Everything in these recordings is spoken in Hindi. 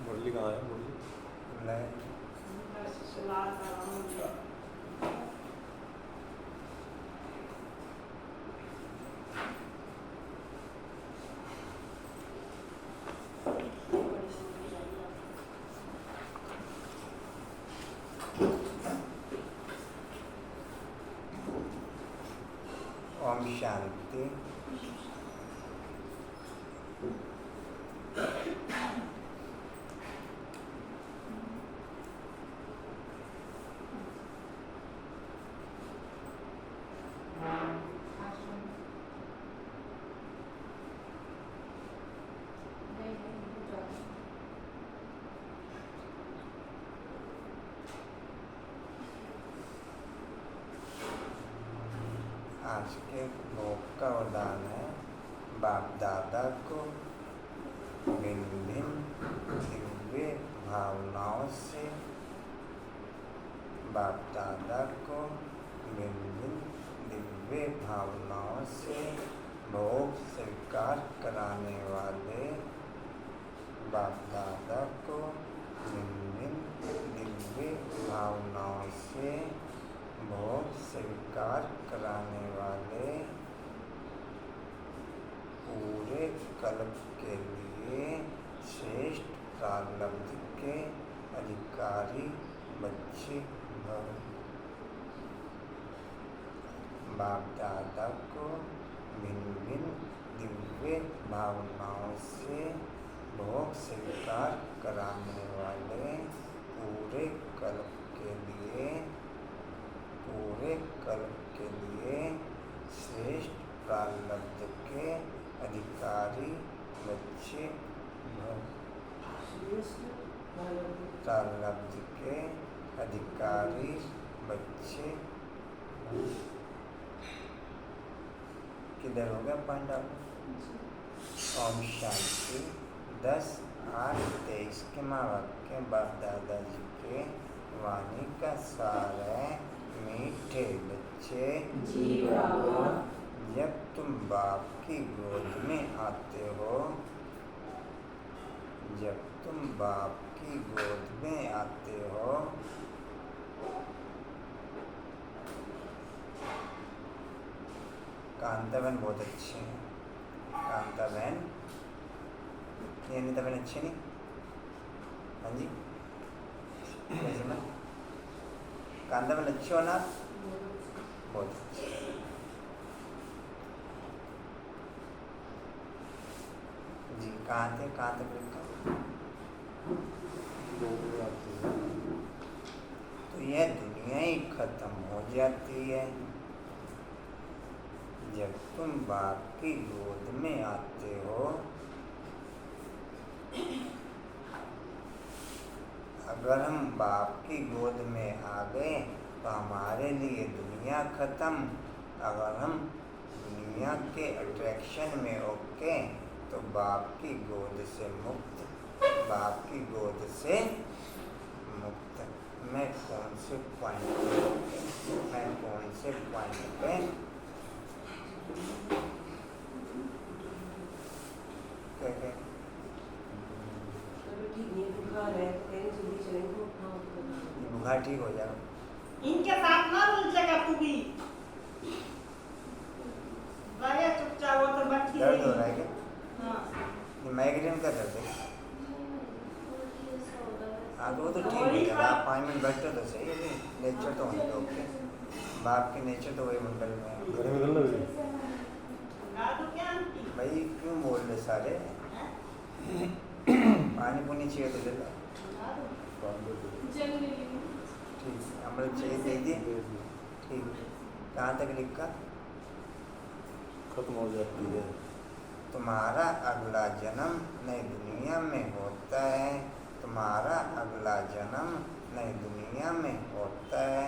मुरली कहाँ है? मुरली ओम शांति। आज के भोग का वरदान है बाप दादा को भिन्न भिन्न दिव्य भावनाओं से, बाप दादा को भिन्न भिन्न दिव्य भावनाओं से भोग स्वीकार कराने वाले, बाप दादा को भिन्न भिन्न दिव्य भावनाओं से भोग स्वीकार कराने वाले, पूरे कल्प के लिए श्रेष्ठ प्रारब्ध के अधिकारी बच्चे भव। बाप दादा को भिन्न भिन्न दिव्य भावनाओं से भोग स्वीकार कराने वाले, पूरे कल्प के लिए, पूरे कल्प के लिए श्रेष्ठ प्रारब्ध के अधिकारी बच्चे भव। प्रारब्ध के अधिकारी बच्चे भव। किधर हो गया पांडा? ओम शांति। 10-8-23 के माँ बाप के बाप दादाजी के वाणी का सार है, मीठे बच्चे जब तुम बाप की गोद में आते हो, जब तुम बाप की गोद में आते हो, कांता बहन बहुत अच्छी है। कांता बहन, ये अनिता बहन अच्छी नहीं? हाँ जी, कांता बहन अच्छी हो ना? बहुत अच्छी। जी कहाँ थे तो यह दुनिया ही खत्म हो जाती है। जब तुम बाप की गोद में आते हो, अगर हम बाप की गोद में आ गए तो हमारे लिए दुनिया खत्म। अगर हम दुनिया के अट्रैक्शन में ओके तो बाप की गोद से मुक्त, बाप की गोद से मुक्त। मैं कौन से पॉइंट पे क्या बुखार ठीक हो जाएगा। इनके साथ ना उलझेगा तू भी। रहे चुपचाप, वो तो बैठी है। दर्द हो रहा है क्या? हाँ। ये माइग्रेन का दर्द है। हाँ तो वो तो ठीक है, आप 5 मिनट बैठते तो सही है। नेचर तो होने दो, ओके। बाप के नेचर तो वही मंडल में है। घर में गल लग रही भाई क्यों बोल रहे सारे? पानी पुनी चाहिए तो ले लो। ठीक, अमृत चाहिए दे दिए। ठीक, कहाँ तक लिखा? खत्म हो जाती है। तुम्हारा अगला जन्म नई दुनिया में होता है। तुम्हारा अगला जन्म नई दुनिया में होता है।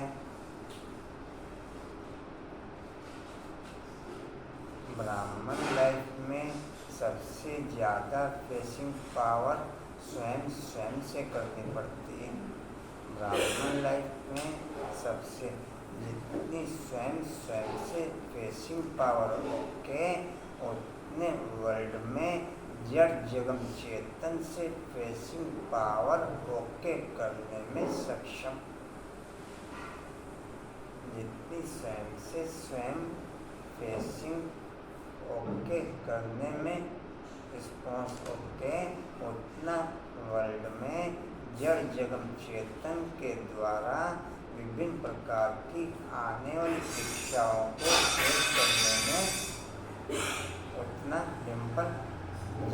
ब्राह्मण लाइफ में सबसे ज़्यादा फेसिंग पावर स्वयं से करनी पड़ती है। ब्राह्मण लाइफ में सबसे जितनी स्वयं से फेसिंग पावर ओके, उतने वर्ल्ड में जड़ जगम चेतन से फेसिंग पावर ओके करने में सक्षम। जितनी स्वयं फेसिंग ओके करने में रिस्पॉन्स ओके, उतना वर्ल्ड में जड़ जगम चेतन के द्वारा विभिन्न प्रकार की आने वाली शिक्षाओं को फेस करने में, उतना डिम्पल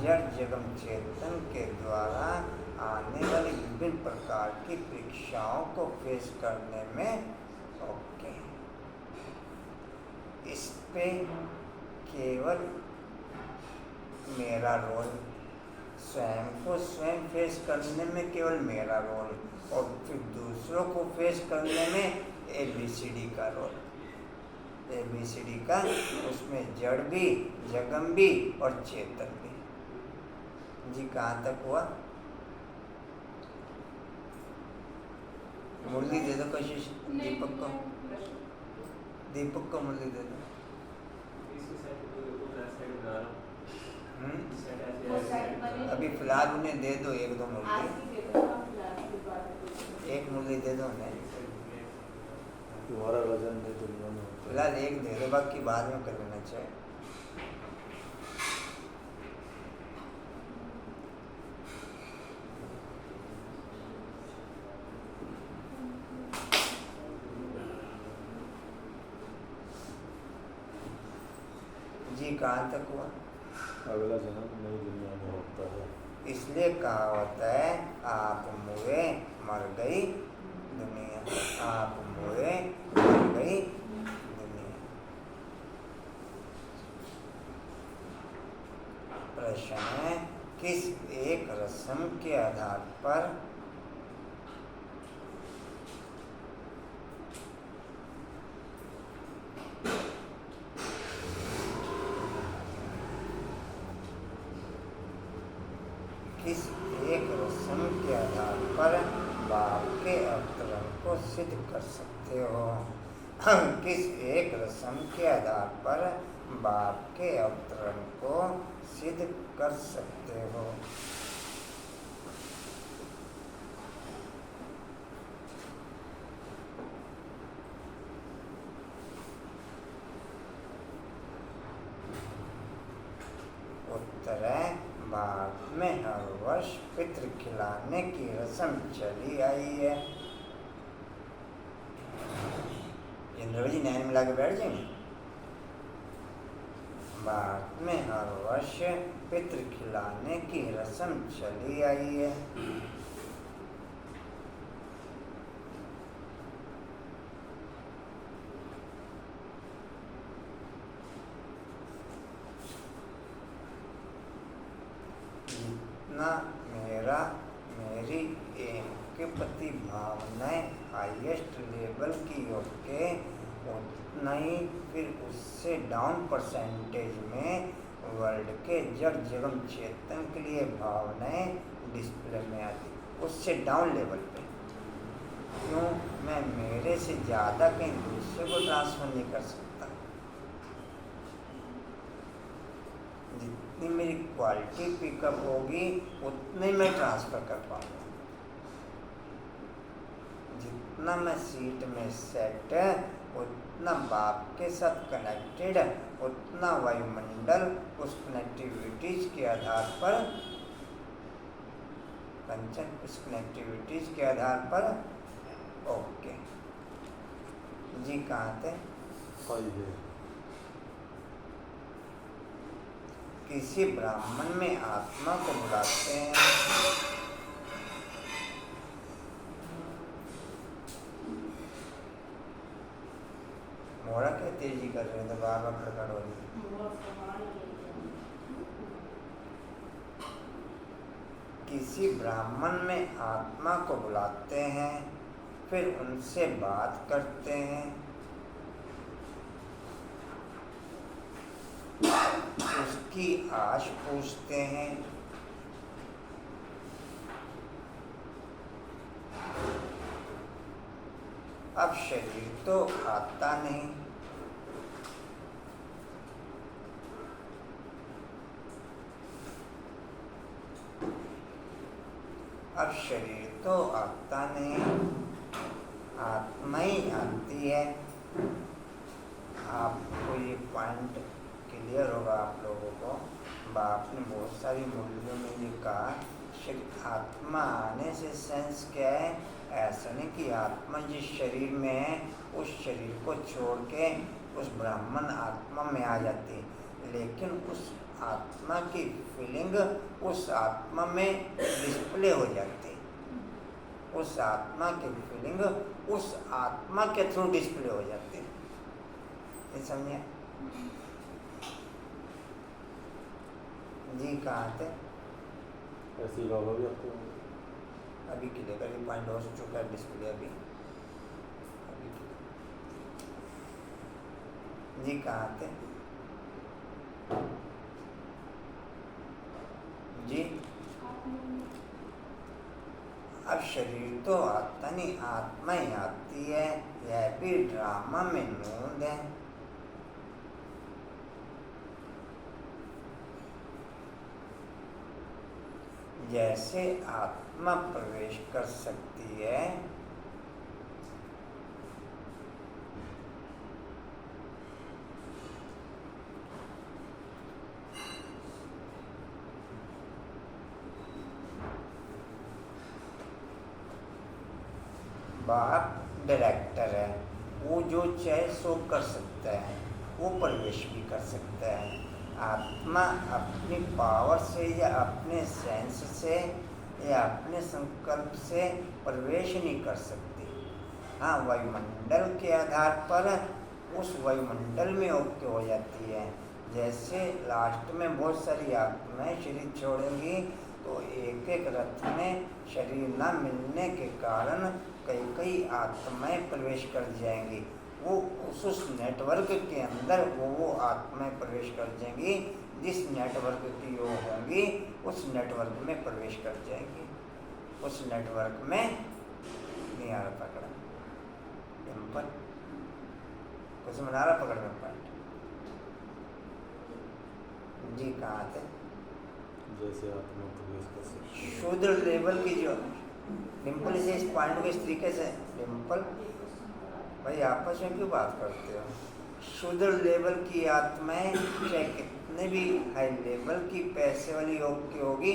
जड़ जगम चेतन के द्वारा आने वाली विभिन्न प्रकार की परीक्षाओं को फेस करने में ओके। इस पे केवल मेरा रोल, स्वयं को स्वयं फेस करने में केवल मेरा रोल, और फिर दूसरों को फेस करने में ABCD का रोल। ABCD का, उसमें जड़ भी, जगम भी और चेतन भी। जी कहाँ तक हुआ? मुरली दे दो कशिश, दीपक को मुरली दे दो। अभी फिलहाल उन्हें दे दो 1-2 मुरली, एक मुरली दे दो उन्हें। तुम्हारा वजन है दुनिया में। फिलहाल एक दे दो, बाकी बाद में कर लेना चाहिए। जी कहाँ तक हुआ? अगला जन्म नई दुनिया में होता है। इसलिए कहा होता है आप मुए मर गई दुनिया, आप मुए मर गई दुनिया। प्रश्न है, किस एक रस्म के आधार पर किस एक रस्म के आधार पर बाप के अवतरण को सिद्ध कर सकते हो? किस एक रस्म के आधार पर बाप के अवतरण को सिद्ध कर सकते हो? उत्तर है, भारत में हर वर्ष पितृ खिलाने की रस्म चली आई है। इंद्र जी नैन मिला के बैठ जाएंगे। भारत में हर वर्ष पितृ खिलाने की रस्म चली आई है। जितना मेरी एम के प्रति भावनाएं हाईएस्ट लेवल की होके उतना ही फिर उससे डाउन परसेंटेज में वर्ल्ड के जड़ जगम चेतन के लिए भावनाएं डिस्प्ले में आती, उससे डाउन लेवल पे। क्यों? मैं मेरे से ज़्यादा कहीं दूसरे को ट्रांसफर नहीं कर सकता। जितनी मेरी क्वालिटी पिकअप होगी उतने मैं ट्रांसफ़र कर पाऊँगा। जितना मैं सीट में सेट है उतना बाप के साथ कनेक्टेड, उतना वायुमंडल उस कनेक्टिविटीज़ के आधार पर कंचन उस कनेक्टिविटीज़ के आधार पर ओके जी। कहाँ थे? किसी ब्राह्मण में आत्मा को बुलाते हैं। मोड़ा क्या तेजी कर रहे थे, बार बार प्रकट हो रही। किसी ब्राह्मण में आत्मा को बुलाते हैं, फिर उनसे बात करते हैं, उसकी आश पूछते हैं। अब शरीर तो आता नहीं, अब शरीर तो आता नहीं, आत्मा ही आती है। आपको ये पॉइंट क्लियर होगा आप लोगों को। बाप ने बहुत सारी मूल्यों में ये कहा, आत्मा आने से सेंस क्या है? ऐसा नहीं कि आत्मा जिस शरीर में है उस शरीर को छोड़ के उस ब्राह्मण आत्मा में आ जाती है, लेकिन उस आत्मा की फीलिंग उस आत्मा में डिस्प्ले हो जाती है। उस आत्मा की फीलिंग उस आत्मा के थ्रू डिस्प्ले हो जाती है। ये समझिए जी। कहाँ थे? ऐसी बाबा भी आपको अभी क्लियर कर पॉइंट हो चुका है डिस्प्ले अभी जी। कहाँ थे जी? अब शरीर तो आता नहीं, आत्मा ही आती है। यह भी ड्रामा में नूंद है। जैसे आत्मा प्रवेश कर सकती है, बाप डायरेक्टर है, वो जो चाहे सो कर सकता है, वो प्रवेश भी कर सकता है। आत्मा अपनी पावर से या अपने सेंस से या अपने संकल्प से प्रवेश नहीं कर सकती। हाँ, वायुमंडल के आधार पर उस वायुमंडल में ओके हो जाती है। जैसे लास्ट में बहुत सारी आत्माएं शरीर छोड़ेंगी तो एक एक रथ में शरीर न मिलने के कारण कई कई आत्माएं प्रवेश कर जाएंगी। वो उस नेटवर्क के अंदर वो आत्माएं प्रवेश कर जाएंगी जिस नेटवर्क की वो होंगी, उस नेटवर्क में प्रवेश कर जाएंगी। उस नेटवर्क में नहीं आ रहा पकड़ा टेम्पल, कुछ बना रहा पकड़ में पॉइंट जी। कहाँ थे? जैसे आत्मा प्रवेश कर सकती है। शूद्र लेवल की जो डिम्पल से इस पॉइंट को इस तरीके से, डिम्पल भाई आपस में क्यों बात करते हो? शूद्र लेवल की आत्माएं चाहे कितने भी हाई लेवल की पैसे वाली योग की होगी,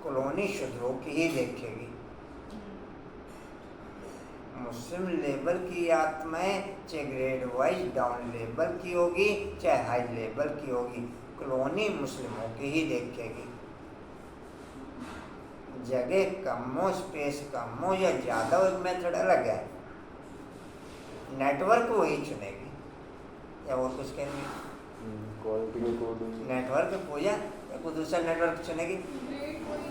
कॉलोनी शूद्रों की ही देखेगी। मुस्लिम लेवल की आत्माएं चाहे ग्रेड वाइज डाउन लेवल की होगी चाहे हाई लेवल की होगी, कॉलोनी मुस्लिमों की ही देखेगी। जगह कम हो, स्पेस कम हो या ज़्यादा हो, एक मेथड अलग है, नेटवर्क वही चुनेगी। या और कुछ कहेंगे? क्वालिटी के अकॉर्डिंग नेटवर्क पूजा या कोई दूसरा नेटवर्क चुनेगी।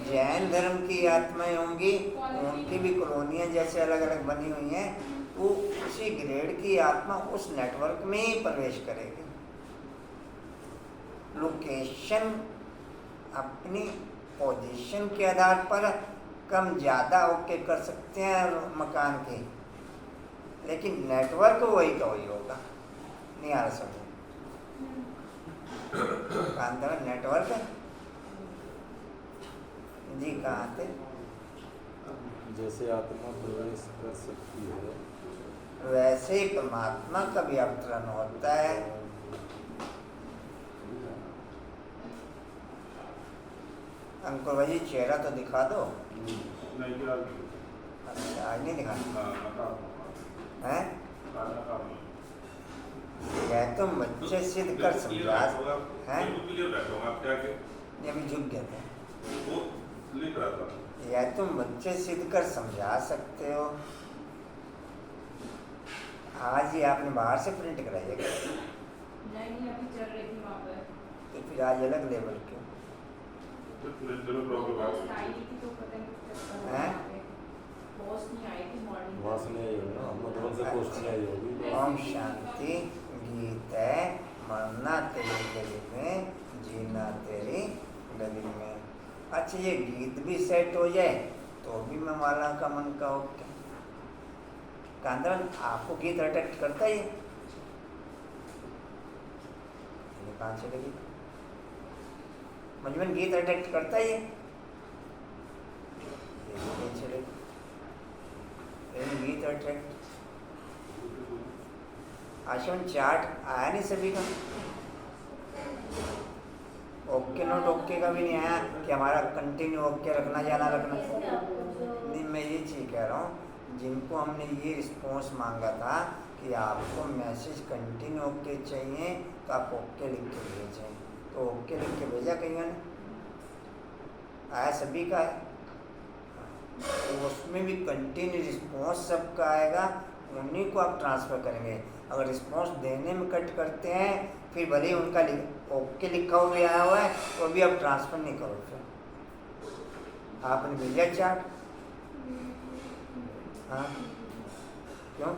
जैन धर्म की आत्माएं होंगी, उनकी भी कॉलोनियाँ जैसे अलग अलग बनी हुई हैं, वो उसी ग्रेड की आत्मा उस नेटवर्क में ही प्रवेश करेगी। लोकेशन अपनी पोजीशन के आधार पर कम ज़्यादा ओके कर सकते हैं मकान की, लेकिन नेटवर्क वही का वही होगा। नहीं आ रहा समझ अंदर नेटवर्क जी कहाँ थे? जैसे आत्मा प्रवेश कर सकती है वैसे ही परमात्मा का भी अवतरण होता है। अंकुर भाई चेहरा तो दिखा दो। अच्छा, आज नहीं दिखाना है? यह तुम बच्चे सिद्ध कर समझा है। ये भी झुक गए थे। यह तुम बच्चे सिद्ध कर समझा सकते हो। आज ही आपने बाहर से प्रिंट कराई है क्या? नहीं, अभी चल रही थी वहाँ पर। तो फिर आज अलग लेवल क्यों? पोस्ट आई थी तो पता नहीं कब हैं? पोस्ट नहीं आई थी मॉर्निंग। वहाँ से नहीं आई होगी ना, मधुबन से पोस्ट नहीं आई होगी। ओम शांति। गीत है मरना तेरी गली में, जीना तेरी गली में। अच्छा, ये गीत भी सेट हो जाए तो भी मैं माला का मन का ओके। कांदरन आपको गीत अट्रैक्ट करता है? ये कहाँ चलेगी? मजबून गीत अट्रैक्ट करता है ये नहीं चलेगी। गीत अट्रैक्ट आश्रम चार्ट आया नहीं सभी का। ओके नोट ओके का भी नहीं आया कि हमारा कंटिन्यू ओके रखना जाना रखना। नहीं, मैं ये चीज़ कह रहा हूँ, जिनको हमने ये रिस्पॉन्स मांगा था कि आपको मैसेज कंटिन्यू ओके चाहिए तो आप ओके लिख के भेजें, तो ओके लिख के भेजा कहीं ने आया सभी का है। तो उसमें भी कंटिन्यू रिस्पॉन्स सबका आएगा, उन्हीं को आप ट्रांसफ़र करेंगे। अगर रिस्पॉन्स देने में कट करते हैं फिर भले ही उनका ओके लिखा हुआ भी आया हुआ है वो भी आप ट्रांसफ़र नहीं करो। फिर आपने भेजा चार्ट। हाँ क्यों?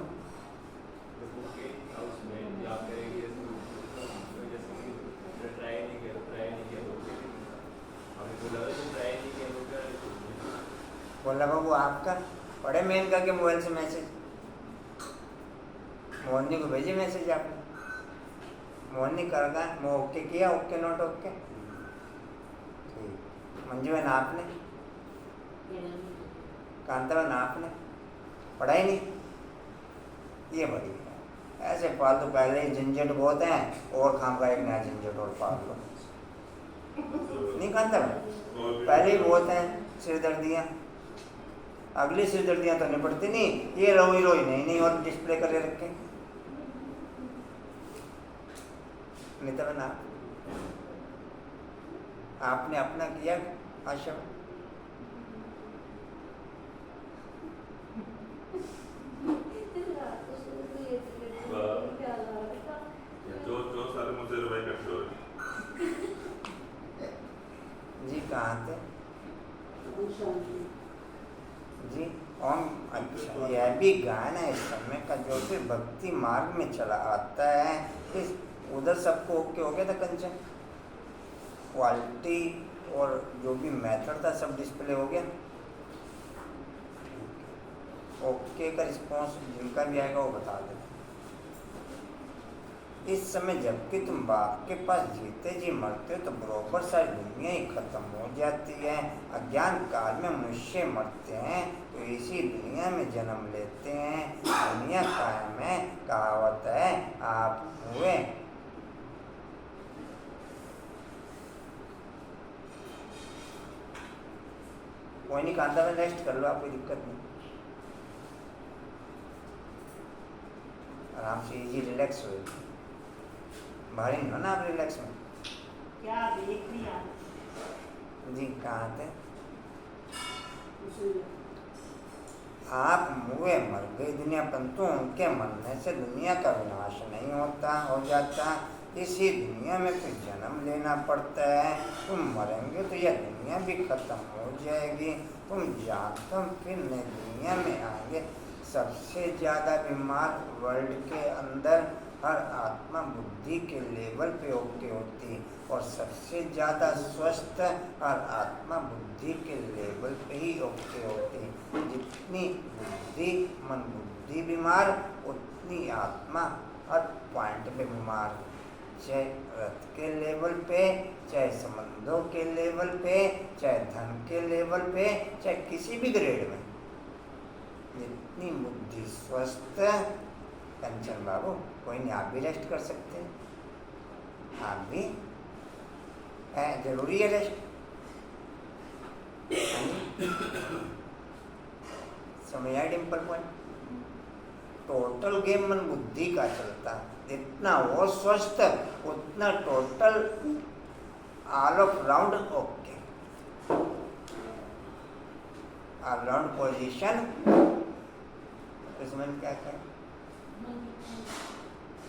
बोला बाबू आपका पढ़े मेन का के मोबाइल से मैसेज मोहनी को भेजे मैसेज आपने? मोहनी करगा मैं ओके किया, ओके नोट ओके। ठीक। मंजू है ना आपने? कांता है ना आपने? पढ़ाई नहीं? ये बड़ी है। ऐसे पाल तो पहले ही झंझट बहुत हैं और खाम का एक नया झंझट और पाल लो। नहीं कांता पहले ही बहुत हैं सिरदर्दियाँ, अगली सिरदर्दियाँ तो निपटती नहीं। ये रोई रोई नहीं और डिस्प्ले करके रखें। नहीं तो ना आपने अपना किया आशा। जी कहाँ थे जी? ओम अच्छा, यह भी गाना है इस समय का जो फिर भक्ति मार्ग में चला आता है। इस उधर सबको ओके हो गया था कंचन, क्वालिटी और जो भी मेथड था सब डिस्प्ले हो गया। ओके का रिस्पॉन्स जिनका भी आएगा वो बता दें। इस समय जबकि तुम बाप के पास जीते जी मरते हो तो बरोबर सारी दुनिया ही खत्म हो जाती है। अज्ञान काल में मनुष्य मरते हैं तो इसी दुनिया में जन्म लेते हैं। दुनिया कायम है, कहावत है आप हुए। कोई नहीं कांता में रेस्ट कर लो, आप कोई दिक्कत नहीं, आराम से इजी रिलैक्स हो। भारी नहीं हो ना आप रिलैक्स में। क्या देख लिया जी कहाँ थे आप? मुए मर गई दुनिया, परंतु उनके मरने से दुनिया का विनाश नहीं होता हो जाता। इसी दुनिया में फिर जन्म लेना पड़ता है। तुम मरेंगे तो यह दुनिया भी खत्म हो जाएगी। तुम जानते फिर नई दुनिया में आएंगे। सबसे ज़्यादा बीमार वर्ल्ड के अंदर हर आत्मा बुद्धि के लेवल पे ओके होती है, और सबसे ज़्यादा स्वस्थ हर आत्मा बुद्धि के लेवल पे ही ओके होती है। जितनी बुद्धि मन बुद्धि बीमार, उतनी आत्मा हर पॉइंट पे बीमार, चाहे रथ के लेवल पे, चाहे संबंधों के लेवल पे, चाहे धन के लेवल पे, चाहे किसी भी ग्रेड में। जितनी बुद्धि स्वस्थ, कंचन बाबू कोई नहीं, आप भी रेस्ट कर सकते हैं, आप भी है, जरूरी है रेस्ट। समझ आया डिम्पल पॉइंट? टोटल गेम मन बुद्धि का चलता है। जितना वो स्वस्थ, उतना total all of round okay, all round position. इसमें क्या करें?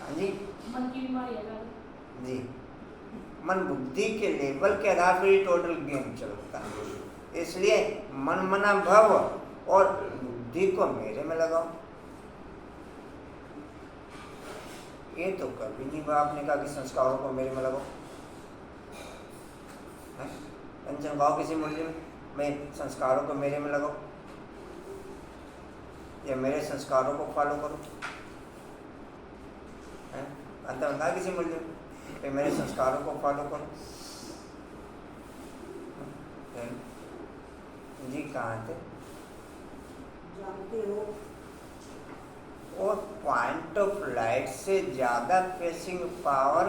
हाँ जी, मन की बीमारी है जी, मन बुद्धि के लेवल के आधार पर ही टोटल गेम चलता है। इसलिए मन मना भव और बुद्धि को मेरे में लगाओ। ये तो कभी नहीं आपने कहा कि संस्कारों को मेरे में लगाओ। कंचन गाओ किसी मूल्य में, मैं संस्कारों को मेरे में लगाओ, या मेरे संस्कारों को फॉलो करो। अंत बता किसी मूल्य में, मेरे संस्कारों को फॉलो करो। जी कहाँ थे? जानते हो और पॉइंट ऑफ लाइट से ज़्यादा फेसिंग पावर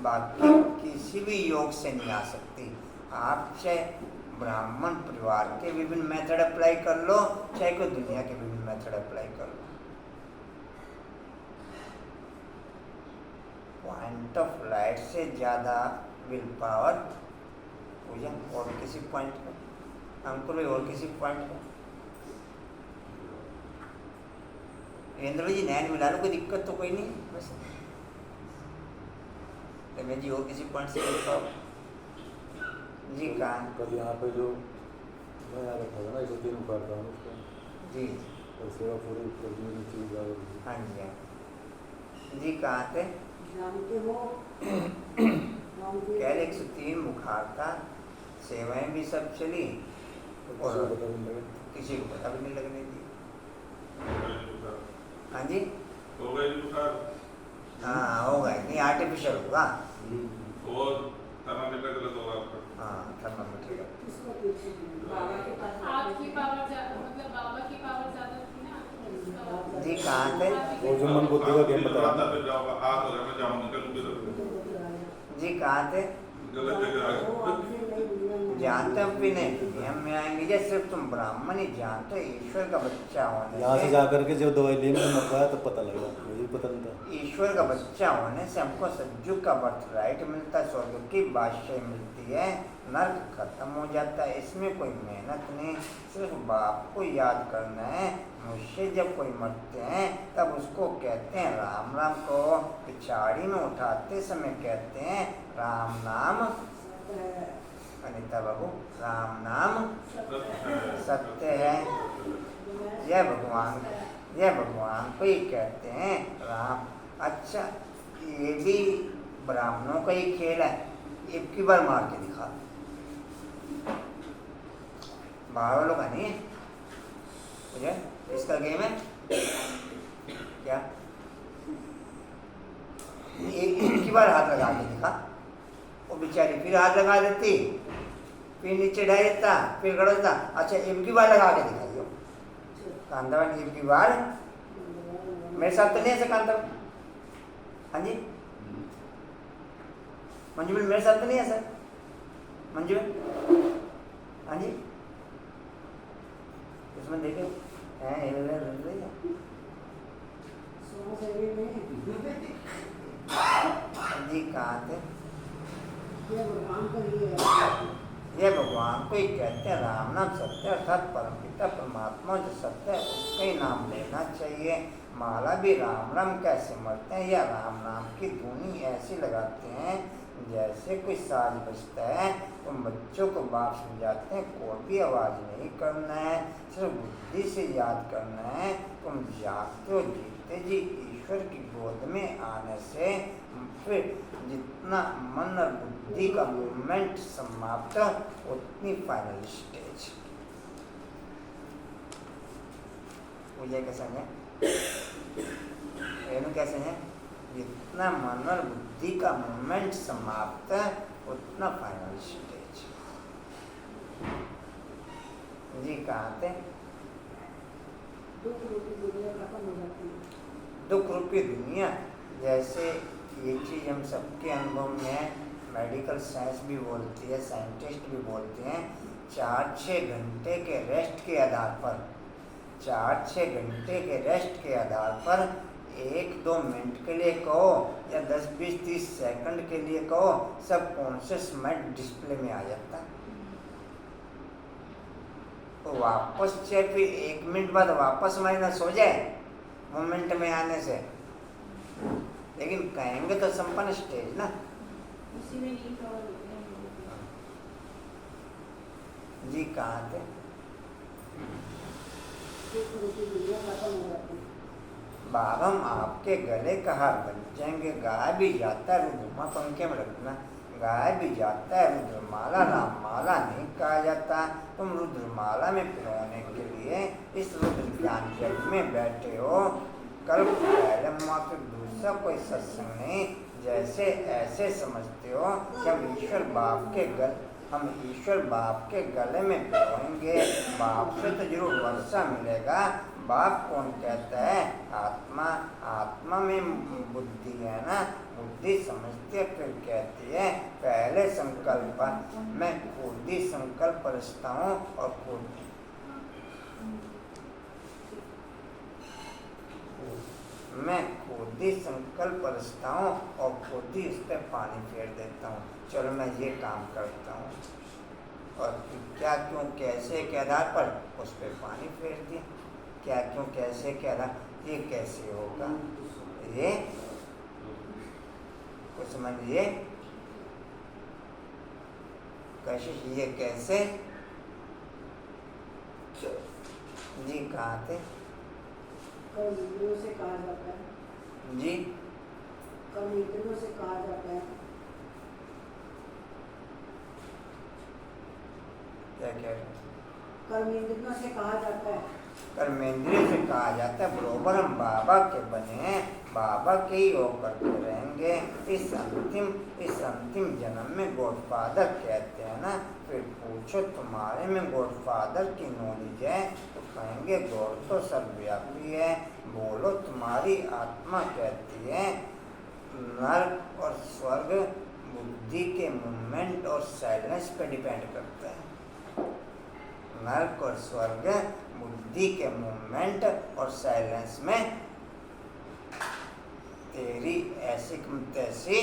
बाकी किसी भी योग से नहीं आ सकती। आप चाहे ब्राह्मण परिवार के विभिन्न मेथड अप्लाई कर लो, चाहे कोई दुनिया के विभिन्न मेथड अप्लाई कर लो, पॉइंट ऑफ लाइट से ज़्यादा विल पावर पूजा और किसी पॉइंट पे, अंकुर भाई और किसी पॉइंट पे। इंद्र जी नैन मिला लो, कोई दिक्कत तो कोई नहीं बस। रमेश जी और किसी पॉइंट से कर पाओ जी। कहाँ कल यहाँ पे जो मैं यहाँ रखा था ना, 103 उखाड़ता हूँ उसको जी, और सेवा पूरी करनी की चीज़ आ रही हाँ जी, हाँ जी। कहाँ थे? जानते हो कह 103 बुखार था, सेवाएं भी सब चली और पता नहीं लगे। किसी को पता भी नहीं लगने दी। हाँ जी, हो गई बुखार, हाँ हो गए, नहीं आर्टिफिशियल होगा। वो थर्मामीटर गलत होगा आपका। हाँ थर्मामीटर का। किसको पूछे? बाबा के पास आपकी पावर मतलब बाबा की पावर ज्यादा थी ना। जी कहाँ थे? वो जो मन बुद्धि का गेम बता रहा था। फिर जाओगा, हाथ हो रहा है, मैं जाऊँ निकल जी कहाँ थे? गलत जगह आ गए। जानते हम भी नहीं दुनिया में आएंगे, जैसे सिर्फ तुम ब्राह्मण ही जानते हो ईश्वर का बच्चा होने यहाँ से से। जा करके जब दवाई लेने में मर रहा तब पता लगा, मुझे भी पता नहीं था। ईश्वर का बच्चा होने से हमको सज्जु का बर्थ राइट मिलता है, स्वर्ग की बादशाही मिलती है, नर्क खत्म हो जाता है। इसमें कोई मेहनत नहीं, सिर्फ बाप को याद करना है। मुझसे जब कोई मरते हैं तब उसको कहते हैं राम राम को, पिछाड़ी में उठाते समय कहते हैं राम नाम। अनिता बाबू, राम नाम सत्य है। यह भगवान को ही कहते हैं राम। अच्छा, ये भी ब्राह्मणों का ही खेल है, एक की बार मार के दिखा, बाहर वालों का नहीं है। मुझे इसका गेम है क्या? एक की बार हाथ लगा के दिखा, वो बेचारी फिर हाथ लगा देती, फिर नीचे ढाई देता, फिर खड़ा देता। अच्छा एक की बार लगा के दिखाइयो कांतावन, एक की बार। मेरे साथ तो नहीं ऐसा कांतावन? हाँ जी मंजू, मेरे साथ तो नहीं ऐसा मंजू? हाँ जी, उसमें देखे हैं हिल रही है जी। कहाँ थे? यह भगवान को ही कहते हैं राम नाम सत्य, अर्थात परम पिता परमात्मा जो सत्य है उसका ही नाम लेना चाहिए। माला भी राम राम कैसे मरते हैं, या राम नाम की धुनी ऐसी लगाते हैं जैसे कोई साज बजता है। तुम बच्चों को बाप समझाते हैं, कोई भी आवाज़ नहीं करना है, सिर्फ बुद्धि से याद करना है। तुम जागते हो जीते जी ईश्वर की गोद में आने से फिर जितना मन और बुद्धि का मूवमेंट समाप्त उतनी फाइनल स्टेज। मुझे कैसे है कैसे है, जितना मन और बुद्धि का मूवमेंट समाप्त उतना फाइनल स्टेज। जी कहाँ थे? दुख रूपी दुनिया खत्म हो जाती है। दुख रूपी दुनिया, जैसे ये चीज़ हम सबके अनुभव में है, मेडिकल साइंस भी बोलती है, साइंटिस्ट भी बोलते हैं। 4-6 घंटे के रेस्ट के आधार पर 4-6 घंटे के रेस्ट के आधार पर 1-2 मिनट के लिए कहो या 10-20-30 सेकंड के लिए कहो, सब कॉन्शियस माइंड डिस्प्ले में आ जाता है। तो वापस चाहे फिर 1 मिनट बाद वापस माइनस हो जाए मोमेंट में आने से, लेकिन कहेंगे तो संपन्न स्टेज ना। उसी में नींद कवर होते हैं। जी कहाँ थे? दुख रूपी दुनिया खत्म हो जाती है। बाबा हम आपके गले का हार बन जाएंगे। गाय भी जाता है, रुद्रमा पंखे में रखना। गाय भी जाता है, रुद्रमाला राममाला नहीं कहा जाता। तुम रुद्रमाला में पिरोने के लिए इस रुद्र ज्ञान यज्ञ में बैठे हो। कल पहले मात्र दूसरा कोई सत्संग नहीं, जैसे ऐसे समझते हो कि हम ईश्वर बाप के गले में पिरोएंगे, बाप से तो जरूर वर्षा मिलेगा। बाप कौन कहता है? आत्मा में बुद्धि है ना, बुद्धि समझती है, फिर कहती है पहले संकल्प मैं खुद ही संकल्प रचता हूँ और खुद ही इस पर पानी फेर देता हूँ। चलो मैं ये काम करता हूँ, और क्या क्यों कैसे के आधार पर उस पर पानी फेर दिया। क्या क्यों कैसे के आधार, ये कैसे होगा, ये कुछ समझिए कैसे, ये कैसे। जी कहाँ थे? कर्म इंद्रियों से कहा जाता है। जी कर्म इंद्रियों से कहा जाता है। क्या कह रहे? कर्म इंद्रियों से कहा जाता है। कर्मेंद्रिय से कहा जाता है। बरोबर हम बाबा के बने हैं, बाबा के ही होकर के रहेंगे। इस अंतिम जन्म में गॉडफादर कहते हैं ना। फिर पूछो तुम्हारे में गॉडफादर की नॉलेज है तो कहेंगे गॉड तो सर्वव्यापी है। बोलो तुम्हारी आत्मा कहती है नर्क और स्वर्ग बुद्धि के मूवमेंट और साइलेंस पे डिपेंड करता है। नर्क और स्वर्ग बुद्धि के मूवमेंट और साइलेंस में तेरी ऐसी कम तैसी।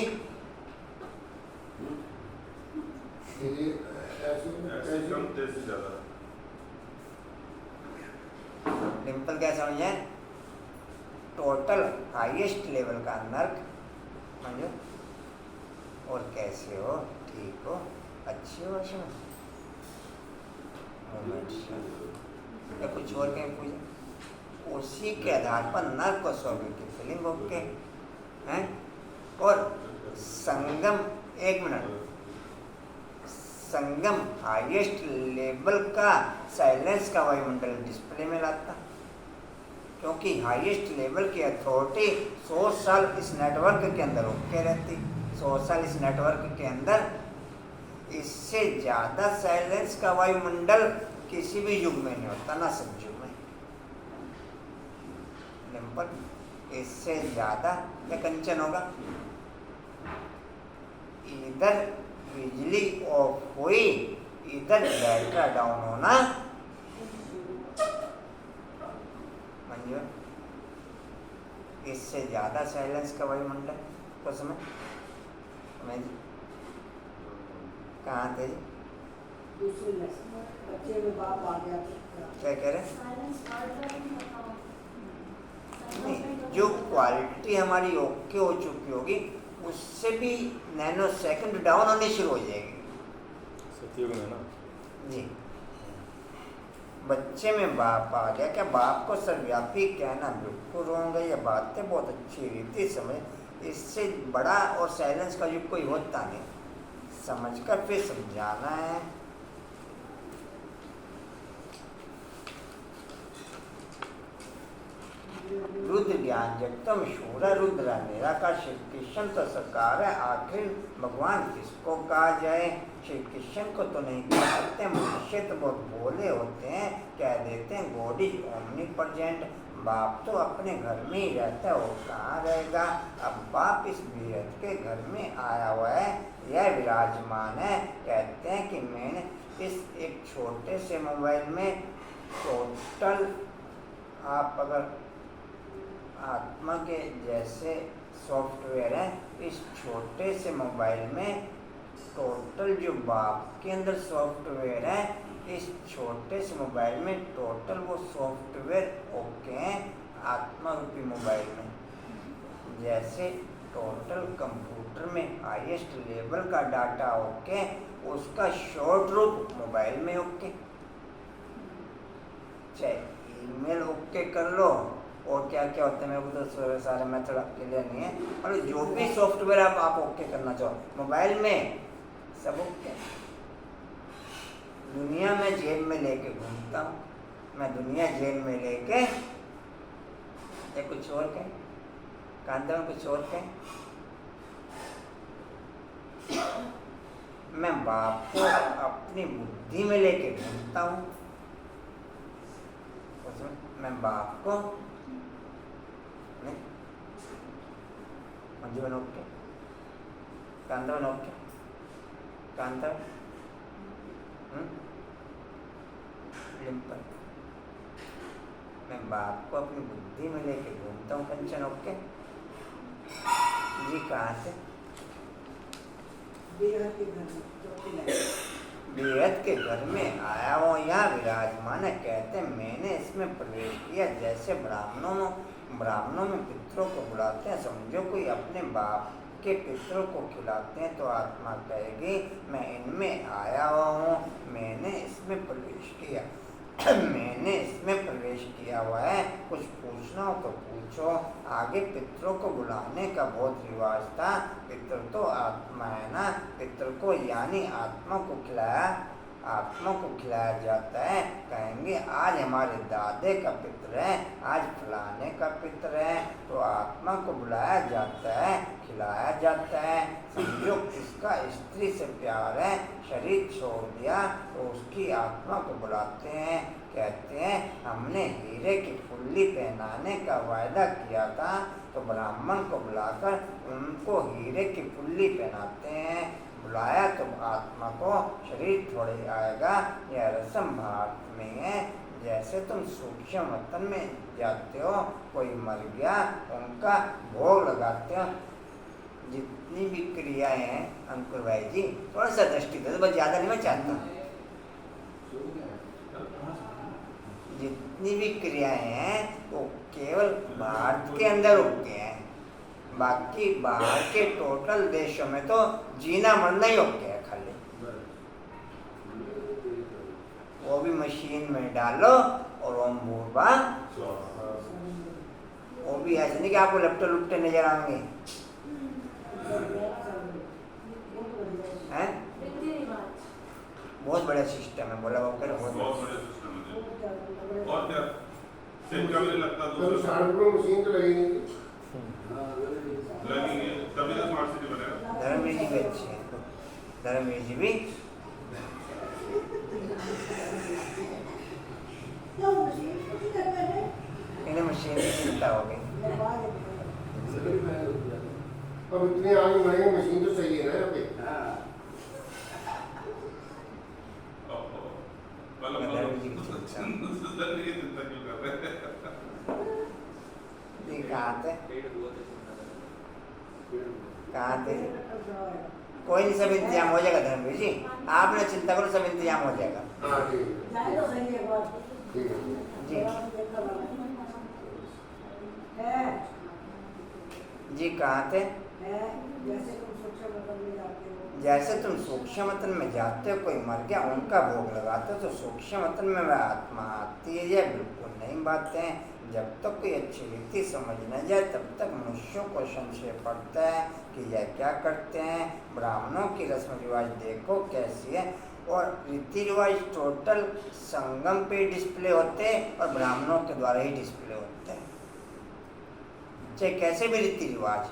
डिम्पल क्या समझे? टोटल हाईएस्ट लेवल का नर्क समझो। और कैसे हो? ठीक हो? अच्छे हो? या कुछ और कहीं पूछे, उसी के आधार पर नर्क और स्वर्ग की फीलिंग ओके हैं। और संगम, 1 मिनट, संगम हाईएस्ट लेवल का साइलेंस का वायुमंडल डिस्प्ले में लाता, क्योंकि हाईएस्ट लेवल की अथॉरिटी 100 साल इस नेटवर्क के अंदर ओके रहती। 100 साल इस नेटवर्क के अंदर, इससे ज़्यादा साइलेंस का वायुमंडल किसी भी युग में नहीं होता, ना सतयुग में। नंबर इससे ज़्यादा या कंचन होगा। इधर बिजली ऑफ हुई, इधर बैटरा डाउन होना मंजूर। इससे ज़्यादा साइलेंस का वायुमंडल तो समझ कहाँ थे? दूसरी बच्चे में बाप आ गया। क्या कह रहे? नहीं, जो क्वालिटी हमारी ओके हो चुकी होगी उससे भी नैनो सेकंड डाउन होनी शुरू हो जाएगी। सतयुग में ना। जी, बच्चे में बाप आ गया, क्या बाप को सर्वव्यापी कहना बिल्कुल रॉन्ग है। ये बातें बहुत अच्छी रीति समझ, इससे बड़ा और साइलेंस का युग कोई होता नहीं, समझकर फिर समझाना है। रुद्र ज्ञान जगतम शूर रुद्र निराकार, श्री कृष्ण तो सरकार है, आखिर भगवान किसको कहा जाए। श्री कृष्ण को तो नहीं कह सकते, मनुष्य तो बहुत भोले होते हैं, कह देते हैं गॉड इज ओमनीप्रेजेंट। बाप तो अपने घर में ही रहता है, वो कहाँ रहेगा। अब बाप इस बेहद के घर में आया हुआ है, यह विराजमान है। कहते हैं कि मैंने इस एक छोटे से मोबाइल में टोटल, आप अगर आत्मा के जैसे सॉफ्टवेयर है, इस छोटे से मोबाइल में टोटल जो बाप के अंदर सॉफ्टवेयर है, इस छोटे से मोबाइल में टोटल वो सॉफ्टवेयर ओके हैं आत्मा रूपी मोबाइल में। जैसे टोटल कंप्यूटर में हाईएस्ट लेवल का डाटा ओके, उसका शॉर्ट रूप मोबाइल में ओके। चाहे ईमेल ओके कर लो, और क्या क्या होता है मेरे को तो सारे मेथड क्लियर नहीं है, और जो भी सॉफ्टवेयर आप ओके करना चाहो मोबाइल में सब ओके। दुनिया में जेब में लेके घूमता हूँ मैं, दुनिया जेब में लेके, या कुछ और कहें, कांता में कुछ और कहें, मैं बाप को अपनी बुद्धि में लेके घूमता हूँ। मैं बाप को जीवन ओके, कांता ओके, कांता लिम्पल, मैं बाप को अपनी बुद्धि में लेके घूमता हूँ। कंचन ओके जी, कहाँ से? बेहद के घर में आया वो यहाँ विराजमान है। कहते हैं मैंने इसमें प्रवेश किया, जैसे ब्राह्मणों में पितरों को बुलाते हैं, समझो कोई अपने बाप के पितरों को खिलाते हैं, तो आत्मा कहेगी मैं इनमें आया हुआ हूँ, मैंने इसमें प्रवेश किया, मैंने इसमें प्रवेश किया हुआ है। कुछ पूछना हो तो पूछो। आगे पितरों को बुलाने का बहुत रिवाज था। पितर तो आत्मा है ना, पितर को यानी आत्मा को खिलाया जाता है। कहेंगे आज हमारे दादे का पितर है, आज फलाने का पितर है, तो आत्मा को बुलाया जाता है, खिलाया जाता है। समझो किसका स्त्री से प्यार है, शरीर छोड़ दिया तो उसकी आत्मा को बुलाते हैं। कहते हैं हमने हीरे की फुल्ली पहनाने का वायदा किया था, तो ब्राह्मण को बुलाकर उनको हीरे की फुल्ली पहनाते हैं। बुलाया तो आत्मा को, शरीर थोड़े आएगा। यह रस्म भारत में है। जैसे तुम सूक्ष्म वतन में जाते हो, कोई मर गया, उनका भोग लगाते हो। जितनी भी क्रियाएं हैं अंकुर भाई जी, थोड़ा सा दृष्टि दे, बस ज़्यादा नहीं मैं चाहता। जितनी भी क्रियाएं हैं वो केवल भारत के अंदर होते हैं, बाकी बाहर के टोटल देशों में तो जीना मरना ही होते है खाली। वो भी मशीन में डालो और ओम भूर्भुवः, वो भी ऐसे नहीं कि आपको लपटे लुपटे नजर आएंगे हैं। बहुत बड़ा सिस्टम है, बोला बाबू कर बहुत बड़े सिस्टम है। और क्या सिंह का भी लगता तो मशीन तो लगेगी, लगेंगे तभी तो स्मार्ट सिटी बनेगा। धर्मवीर जी भी अच्छे हैं, धर्मवीर जी भी इन्हें मशीन की चिंता हो गई। अब इतने आगे बढ़ेंगे, मशीन तो सही है ना यहाँ पे। धर्मवीर जी की चिंता कहाँ थे, कहाँ थे? कोई नहीं, सब इंतजाम हो जाएगा धर्मवीर जी, आपने चिंता करो, सब इंतजाम हो जाएगा। हाँ ठीक है, ठीक है। जी जी कहाँ थे? है जैसे तुम सूक्ष्म मतलब में जाते हो, जैसे तुम सूक्ष्म वतन में जाते हो, कोई मर गया उनका भोग लगाते हो, तो सूक्ष्म वतन में वह आत्मा आती है। यह बिल्कुल नहीं बातें। जब तक कोई अच्छी रीति समझ न जाए तब तक मनुष्यों को संशय पड़ता है कि यह क्या करते हैं। ब्राह्मणों की रस्म रिवाज देखो कैसी है, और रीति रिवाज टोटल संगम पे डिस्प्ले होते हैं और ब्राह्मणों के द्वारा ही डिस्प्ले होते हैं, चाहे कैसे भी रीति रिवाज, और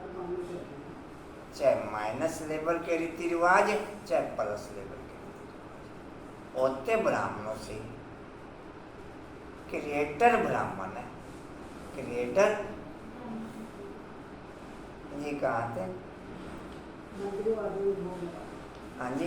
काम नहीं करते। चाहे माइनस लेवल के रीति रिवाज चाहे प्लस लेवल के रीति रिवाज, होते ब्राह्मणों से। क्रिएटर ब्राह्मण है, क्रिएटर ये कहाँ थे? मंदिरों आदि में भोग लगा, हाँ जी,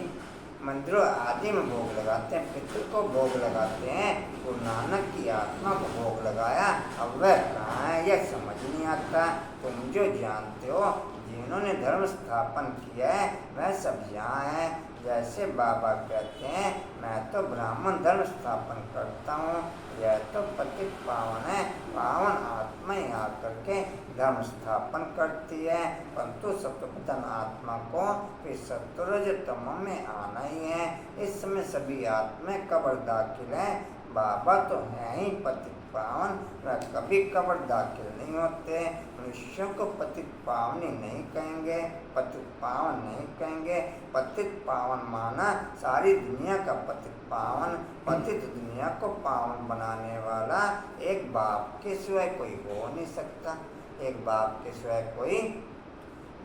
मंदिरों आदि में भोग लगाते हैं, पितृ को भोग लगाते हैं। गुरु नानक की आत्मा को भोग लगाया, अब वह कहाँ है यह समझ नहीं आता। तुम जो जानते हो, जिन्होंने धर्म स्थापन किया है वह सब यहाँ है। जैसे बाबा कहते हैं, मैं तो ब्राह्मण धर्म स्थापन करता हूँ, यह तो पतित पावन है, पावन आत्मा ही आकर के धर्म स्थापन करती है। परंतु सत्वप्रधान आत्मा को फिर सत्वरज तम में आना ही है। इस समय सभी आत्माएं कब्र दाखिल है। बाबा तो है ही पतित पावन, वह कभी कब्र दाखिल नहीं होते। मनुष्यों को पतित पावनी नहीं कहेंगे, पतित पावन नहीं कहेंगे। पतित पावन माना सारी दुनिया का पतित पावन। पतित दुनिया को पावन बनाने वाला एक बाप के सिवाय कोई हो नहीं सकता, एक बाप के सिवाय कोई।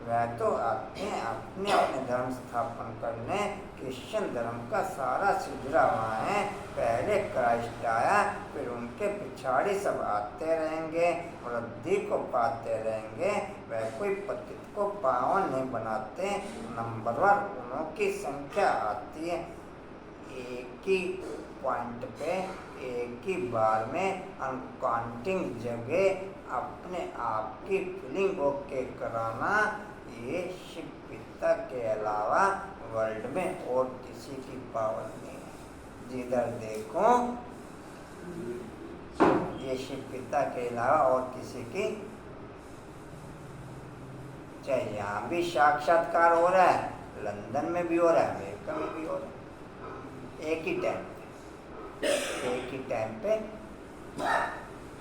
वह तो अपने अपने अपने धर्म स्थापन करने, क्रिश्चियन धर्म का सारा सिलसिला वहाँ है। पहले क्राइस्ट आया, फिर उनके पिछाड़ी सब आते रहेंगे, वृद्धि को पाते रहेंगे। वह कोई पतित को पावन नहीं बनाते। नंबरवार उन्हों की संख्या आती है, एक ही पॉइंट पे एक ही बार में अनकाउंटिंग जगह अपने आप की फीलिंग ओके कराना, ये शिव पिता के अलावा वर्ल्ड में और किसी की पावर नहीं है। जिधर देखो ये शिव पिता के अलावा और किसी की, चाहे यहाँ भी साक्षात्कार हो रहा है, लंदन में भी हो रहा है, अमेरिका में भी हो रहा है, एक ही टाइम पे, एक ही टाइम पे।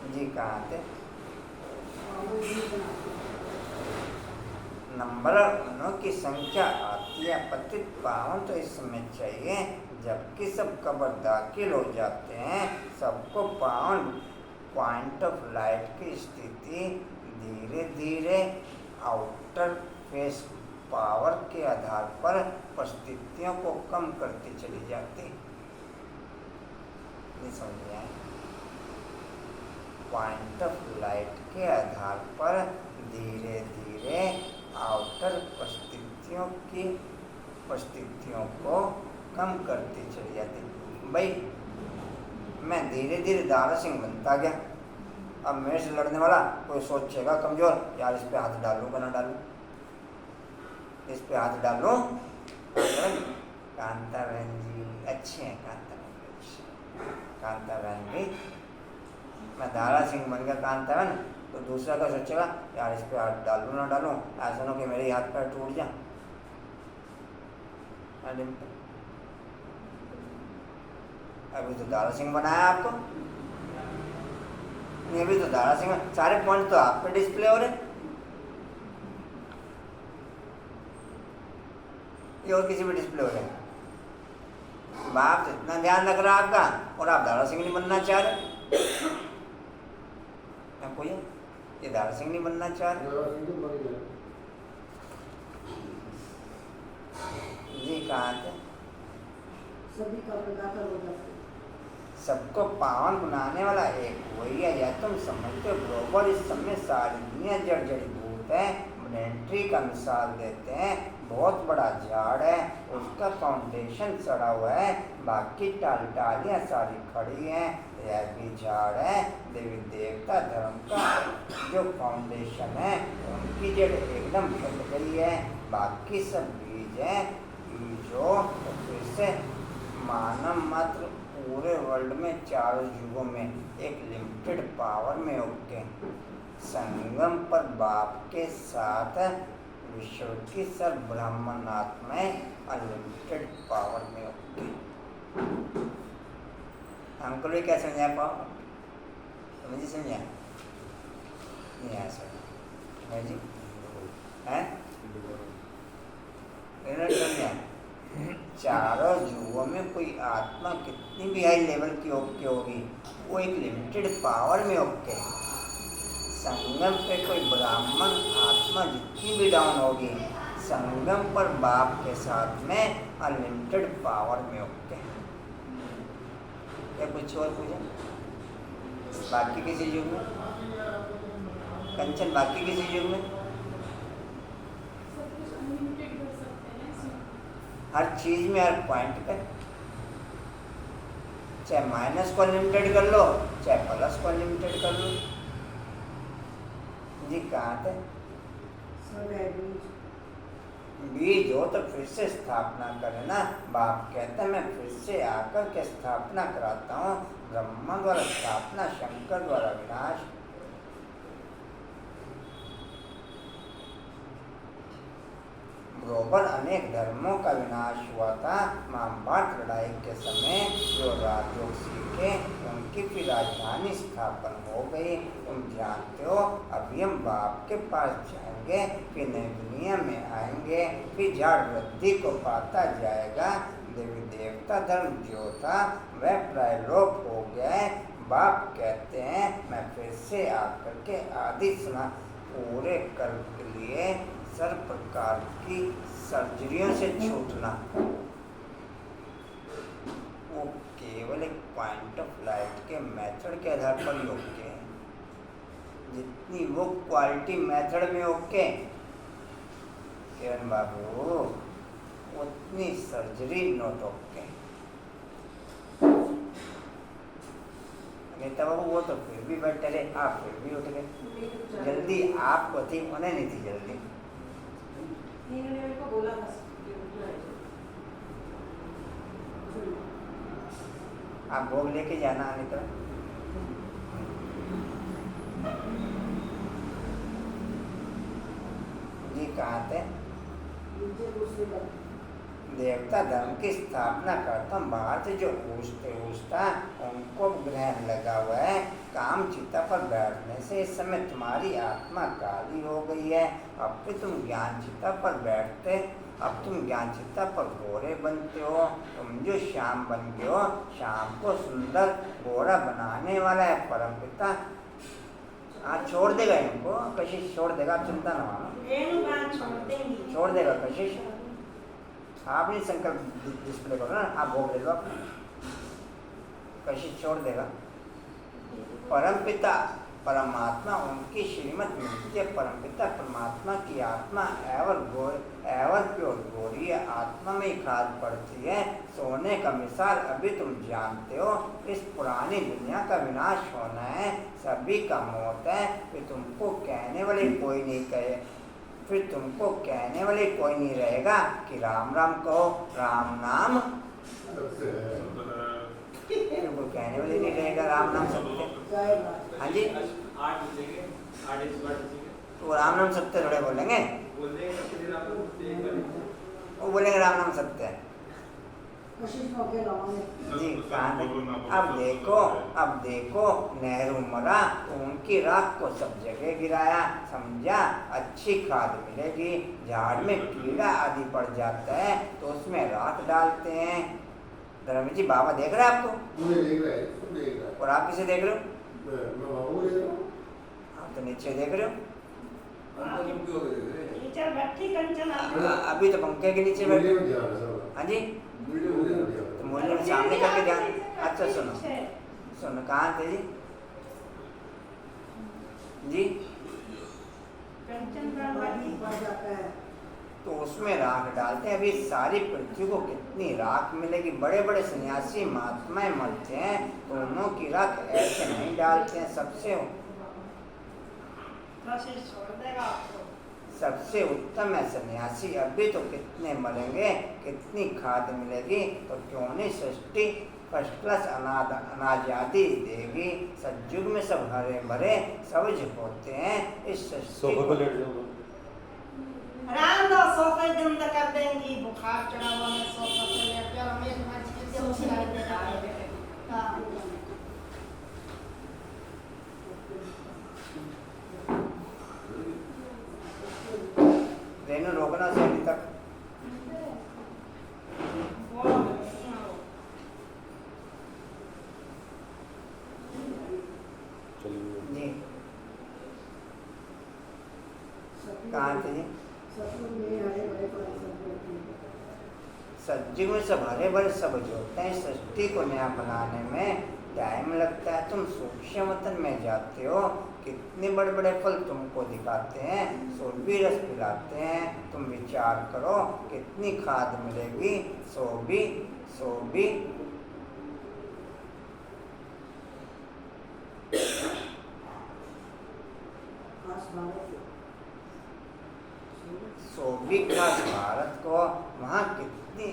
जी कहाँ थे? पावन भी बनाते हैं। नंबर उन्हों की संख्या आती है। पतित पावन तो इस समय चाहिए जबकि सब कब्र दाखिल हो जाते हैं। सबको पावन पॉइंट ऑफ लाइट की स्थिति धीरे धीरे आउटर फेस पावर के आधार पर परिस्थितियों को कम करती चली जाती। नहीं समझ में आए? पॉइंट ऑफ लाइट के आधार पर धीरे धीरे आउटर परिस्थितियों को कम करती चली जाती। भाई मैं धीरे धीरे दारा सिंह बनता गया। अब मेरे से लड़ने वाला कोई सोचेगा कमजोर, यार इस पे हाथ डालूं ना डालूं, इस पे हाथ डालूं। कांता बहन जी अच्छे हैं, कांता बहन भी। मैं दारा सिंह बन गया कांता बहन, तो दूसरा का सोचेगा यार इस पे हाथ डालूं ना डालूं, ऐसा ना कि मेरे हाथ पैर टूट जाए। अभी तो दारा सिंह बनाया आपको, ये भी तो दारा सिंह, सारे पॉइंट तो आप पे डिस्प्ले हो रहे, ये और किसी पे डिस्प्ले हो रहे। बाप तो इतना ध्यान रख रहा आपका और आप दारा सिंह नहीं बनना चाह रहे। कोई ये दारा सिंह नहीं बनना चाह रहे। जी कहाँ थे? सभी का प्रदाता हो जाते हैं। सबको पावन बनाने वाला एक वही है। या तुम समझते हो ग्लोबल इस समय सारी दुनिया जड़ जड़ीभूत है। ब्रेन का मिसाल देते हैं, बहुत बड़ा झाड़ है, उसका फाउंडेशन सड़ा हुआ है, बाकी टालियाँ सारी खड़ी हैं। यह भी झाड़ है। देवी देवता धर्म का जो फाउंडेशन है उनकी जड़ एकदम फट गई है, बाकी सब बीज हैं। बीजों तो फिर से मानव मात्र पूरे वर्ल्ड में चारों युगों में एक लिमिटेड पावर में होते हैं। संगम पर बाप के साथ विश्व की सब ब्राह्मणात्माएं अनलिमिटेड पावर में होती। हमको भी क्या समझा पाओ? समझी समझा? नहीं आ सकता जी है समझा? चारों युगों में कोई आत्मा कितनी भी हाई लेवल की ओके होगी, वो एक लिमिटेड पावर में ओके। संगम पे कोई ब्राह्मण आत्मा जितनी भी डाउन होगी, संगम पर बाप के साथ में अनलिमिटेड पावर में ओके। क्या कुछ और पूछे? बाकी किसी युग में कंचन, बाकी किसी युग में सब कुछ अनलिमिटेड कर सकते हैं इसमें। हर चीज में, हर पॉइंट पे, चाहे माइनस को अनलिमिटेड कर लो, चाहे प्लस को अनलिमिटेड कर लो। जी कहाँ थे? सब है बीज हो तो फिर से स्थापना करे ना। बाप कहते हैं मैं फिर से आकर के स्थापना कराता हूँ। ब्रह्मा द्वारा स्थापना, शंकर द्वारा विनाश। बरोबर अनेक धर्मों का विनाश हुआ था। महाभारत लड़ाई के समय जो राजयोग सीखे उनकी फिर राजधानी स्थापन हो गई। तुम जानते हो अभी हम बाप के पास जाएंगे, फिर नई दुनिया में आएंगे, फिर झाड़ वृद्धि को पाता जाएगा। देवी देवता धर्म जो था वह प्रायलोप हो गया है। बाप कहते हैं मैं फिर से आकर के आदि सना पूरे कल्प के लिए सर प्रकार की सर्जरियों से छूटना, वो केवल एक पॉइंट ऑफ लाइट के मेथड के आधार पर ही ओके है। जितनी वो क्वालिटी मेथड में ओके किरण बाबू, उतनी सर्जरी नोट ओके। नेता बाबू वो तो फिर भी बैठे रहे, आप फिर भी उठ गए। जल्दी आपको थी, उन्हें नहीं थी जल्दी। इन्होंने मेरे को बोला था आप भोग लेके जाना आने का। जी कहाँ थे? देवता धर्म की स्थापना करता हूँ। बाहर से जो पूछता उनको ग्रहण लगा हुआ है। काम चिता पर बैठने से इस समय तुम्हारी आत्मा काली हो गई है। अब भी तुम ज्ञान चिता पर बैठते, अब तुम ज्ञान चिता पर गोरे बनते हो। तुम जो श्याम बन गए हो, श्याम को सुंदर गोरा बनाने वाला है परम पिता। आज छोड़ देगा इनको, कशिश छोड़ देगा, चिंता न मानो, छोड़ देगा कशिश। आप नहीं संकल्प डिस्प्ले करो ना, आप भोग ले लो, कशिश छोड़ देगा। परमपिता परमात्मा उनकी श्रीमत मिलती है। परमपिता परमात्मा की आत्मा एवर प्योर गोरी आत्मा में ही खाद पड़ती है। सोने का मिसाल अभी तुम जानते हो। इस पुरानी दुनिया का विनाश होना है, सभी का मौत है। फिर तुमको कहने वाले कोई नहीं कहे, फिर तुमको कहने वाले कोई नहीं रहेगा कि राम राम कहो। राम नाम तुमको कहने वाले नहीं रहेगा, राम नाम सत्य। हाँ जी, तो राम नाम सत्य थोड़े बोलेंगे, वो बोलेंगे राम नाम सत्य है जी। अब देखो नेहरू मरा तो उनकी राख को सब जगह गिराया, समझा। अच्छी खाद मिलेगी, झाड़ में कीड़ा आदि पड़ जाता है तो उसमें राख डालते हैं। धर्मी जी बाबा देख रहे हैं आपको? देख रहा है। और आप किसे देख रहे हो? मैं बाबू देख रहा हूँ। आप तो नीचे देख रहे हो। नीचे अभी तो पंखे के नीचे बैठे। हाँ जी, तो मुरली में सामने करके ध्यान। अच्छा सुनो कहाँ थे जी? जी तो उसमें राख डालते हैं। अभी सारी पृथ्वी को कितनी राख मिलेगी। बड़े बड़े सन्यासी महात्माएं मरते हैं तो उन्हों की राख ऐसे नहीं डालते हैं। सबसे उत्तम है सन्यासी। अभी तो कितने मरेंगे, कितनी खाद मिलेगी, तो क्यों नहीं सृष्टि फर्स्ट क्लास अनाज आदि देगी। सतयुग में सब हरे भरे सबज होते हैं। इस सोफे पर लेट जाओ। राम दो सोफे बंद कर देंगी, बुखार चढ़ा हुआ है सोफा पे लेट जाओ, हम एक भाजी के सब्जी ला दे रहा है। हाँ रेनू रोकना से अभी तक चलिए जी कहाँ थे जी? सतयुग में हरे भरे फल सब होते हैं। सतयुग में सब हरे भरे सबज होते हैं। सृष्टि को नया बनाने में टाइम लगता है। तुम सूक्ष्म वतन में जाते हो, कितने बड़े बड़े फल तुमको दिखाते हैं, सुरभि रस पिलाते हैं। तुम विचार करो कितनी खाद मिलेगी। सो भी खास भारत खास भारत को वहाँ कितनी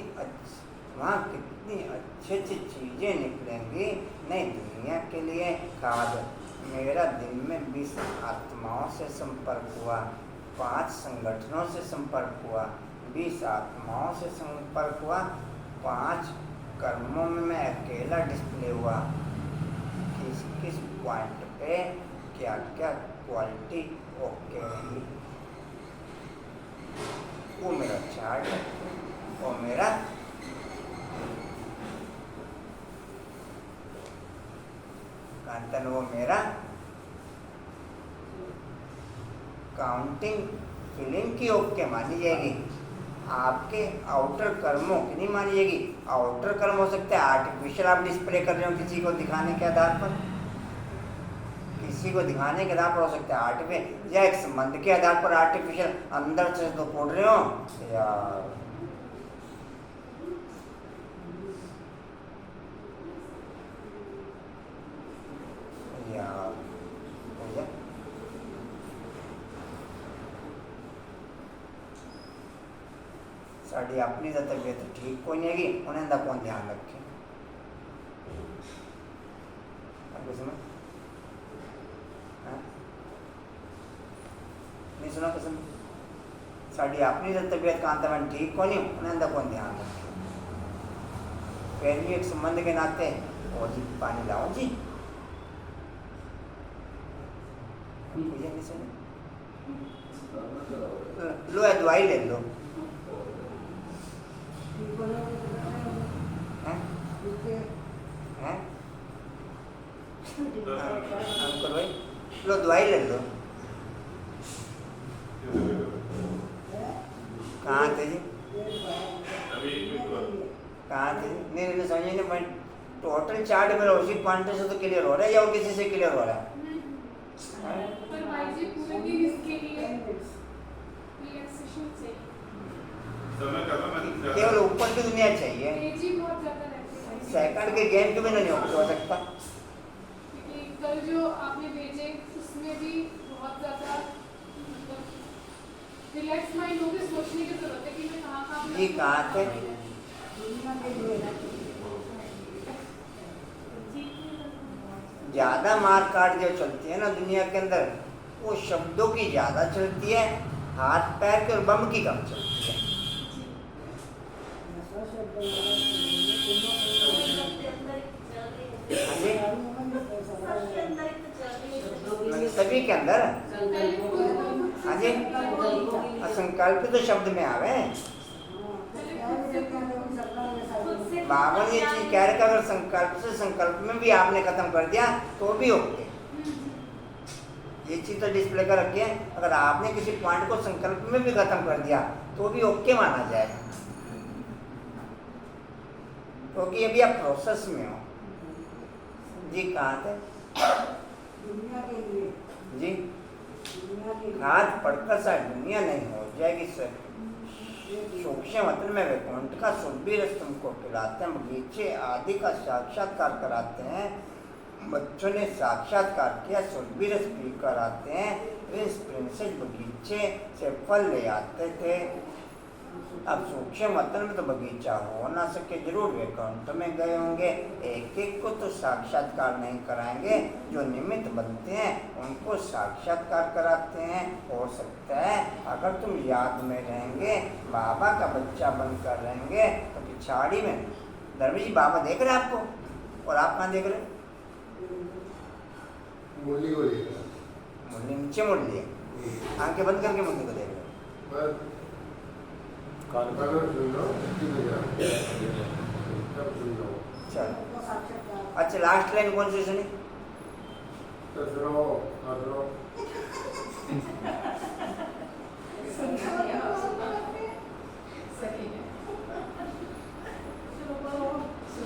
अच्छी अच्छी चीज़ें निकलेंगी नई दुनिया के लिए। खाद मेरा दिन में 20 आत्माओं से संपर्क हुआ, 5 संगठनों से संपर्क हुआ, 20 आत्माओं से संपर्क हुआ, 5 कर्मों में मैं अकेला डिस्प्ले हुआ। किस किस पॉइंट पे क्या क्या क्वालिटी ओके रही, वो मेरा चार्ट है, वो मेरा कांतन, वो मेरा काउंटिंग फीलिंग की ओके मानी जाएगी। आपके आउटर कर्मों की नहीं मानी जाएगी। आउटर कर्म हो सकते हैं आर्टिफिशियल, आप डिस्प्ले कर रहे हो किसी को दिखाने के आधार पर, किसी को दिखाने के आधार पर हो सकता है आर्टिफिशियल, या एक संबंध के आधार पर आर्टिफिशियल। अंदर से तो पढ़ रहे हो यार, भैया साड़ी अपनी तो तबीयत ठीक कोई नहीं है, उन्हें ना कौन ध्यान रखे। नहीं सुना कसम, साड़ी अपनी तो तबीयत कांतवन ठीक को नहीं, उन्हें ना कौन ध्यान रखे। फिर भी एक संबंध के नाते ओ जी पानी लाओ जी, भैया नहीं सुने, लो है दवाई ले लो। अंकुर भाई लो दवाई ले लो। कहाँ थे जी, कहाँ थे जी? नहीं समझिए नहीं, मैं टोटल चार्ट मेरा उसी क्वांटिटी से तो क्लियर हो रहा है या और किसी से क्लियर हो रहा है? पर भाई जी पूरे दिन इसके लिए रिलैक्सेशन चाहिए, केवल ऊपर की दुनिया चाहिए, एनर्जी बहुत ज़्यादा रहती है। सेकंड के गेम के बिना नहीं हो सकता। क्योंकि कल जो आपने भेजे उसमें भी बहुत ज़्यादा मतलब रिलैक्स माइंड होकर सोचने की जरूरत है कि मैं कहाँ जी कहाँ थे? ज़्यादा मार काट जो चलती है ना दुनिया के अंदर, वो शब्दों की ज़्यादा चलती है, हाथ पैर के और बम की कम चलती है। सभी के अंदर हाँ जी, असंकल्प तो शब्द में आवे। बाबा ये चीज कह रहे कि अगर संकल्प से संकल्प में भी आपने खत्म कर दिया तो भी ओके। ये चीज तो डिस्प्ले कर रखी है, अगर आपने किसी पॉइंट को संकल्प में भी खत्म कर दिया तो भी ओके माना जाएगा, क्योंकि अभी आप प्रोसेस में हो। जी कहाँ थे? दुनिया के लिए जी दुनिया के लिए हाथ पढ़कर शायद दुनिया नहीं हो जाएगी सर। सूक्ष्म वतन में वैकुंठ का सुरभि रस तुमको पिलाते हैं, बगीचे आदि का साक्षात्कार कराते हैं। बच्चों ने साक्षात्कार किया, सुरभि रस पी कर आते हैं। प्रिंस प्रिंसेस बगीचे से फल ले आते थे। अब सूक्ष्म वतन में तो बगीचा हो ना सके, जरूर वैकुंठ में गए होंगे। एक एक को तो साक्षात्कार नहीं कराएंगे, जो निमित्त बनते हैं उनको साक्षात्कार कराते हैं। हो सकता है अगर तुम याद में रहेंगे, बाबा का बच्चा बनकर रहेंगे, तो पिछाड़ी में धर्मी जी बाबा देख रहे हैं आपको, और आप कहाँ देख रहे हो? मुरली को लेकर मुरली नीचे मुड़ लिए, आंखें बंद करके मुरली को देख रहे हो। बस कान अगर सुन लो अच्छी बजा तब सुन लो। चलो तो साक्षात्कार अच्छा, लास्ट लाइन कौन सी सुनी? कसरो कसरो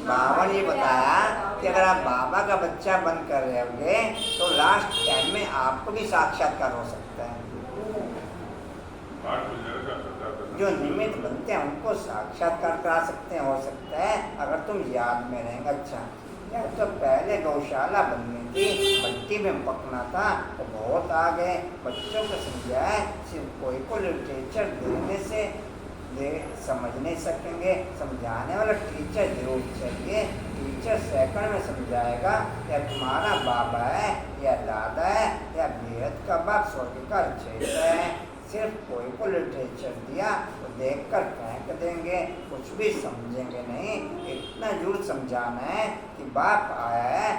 बाबा ने ये बताया कि अगर आप बाबा का बच्चा बनकर रहोगे तो लास्ट टाइम में आपको भी साक्षात्कार हो सकता है। पाठ मिल जाएगा साक्षात्कार करने जो निमित्त बनते हैं उनको साक्षात्कार करा सकते हैं। हो सकता है अगर तुम याद में रहेंगे। अच्छा यार, तो पहले गौशाला बननी थी, मिट्टी में पकना था, तो बहुत आ गए। बच्चों को समझाए, सिर्फ कोई को लिटरेचर देने से समझ नहीं सकेंगे, समझाने वाला टीचर जरूर चाहिए। टीचर सेकंड में समझाएगा या तुम्हारा बाबा है या दादा है या बेहद का बाप स्वर्ग का रचयिता है। सिर्फ कोई को लिटरेचर दिया तो देखकर फेंक देंगे, कुछ भी समझेंगे नहीं। इतना जरूर समझाना है कि बाप आया है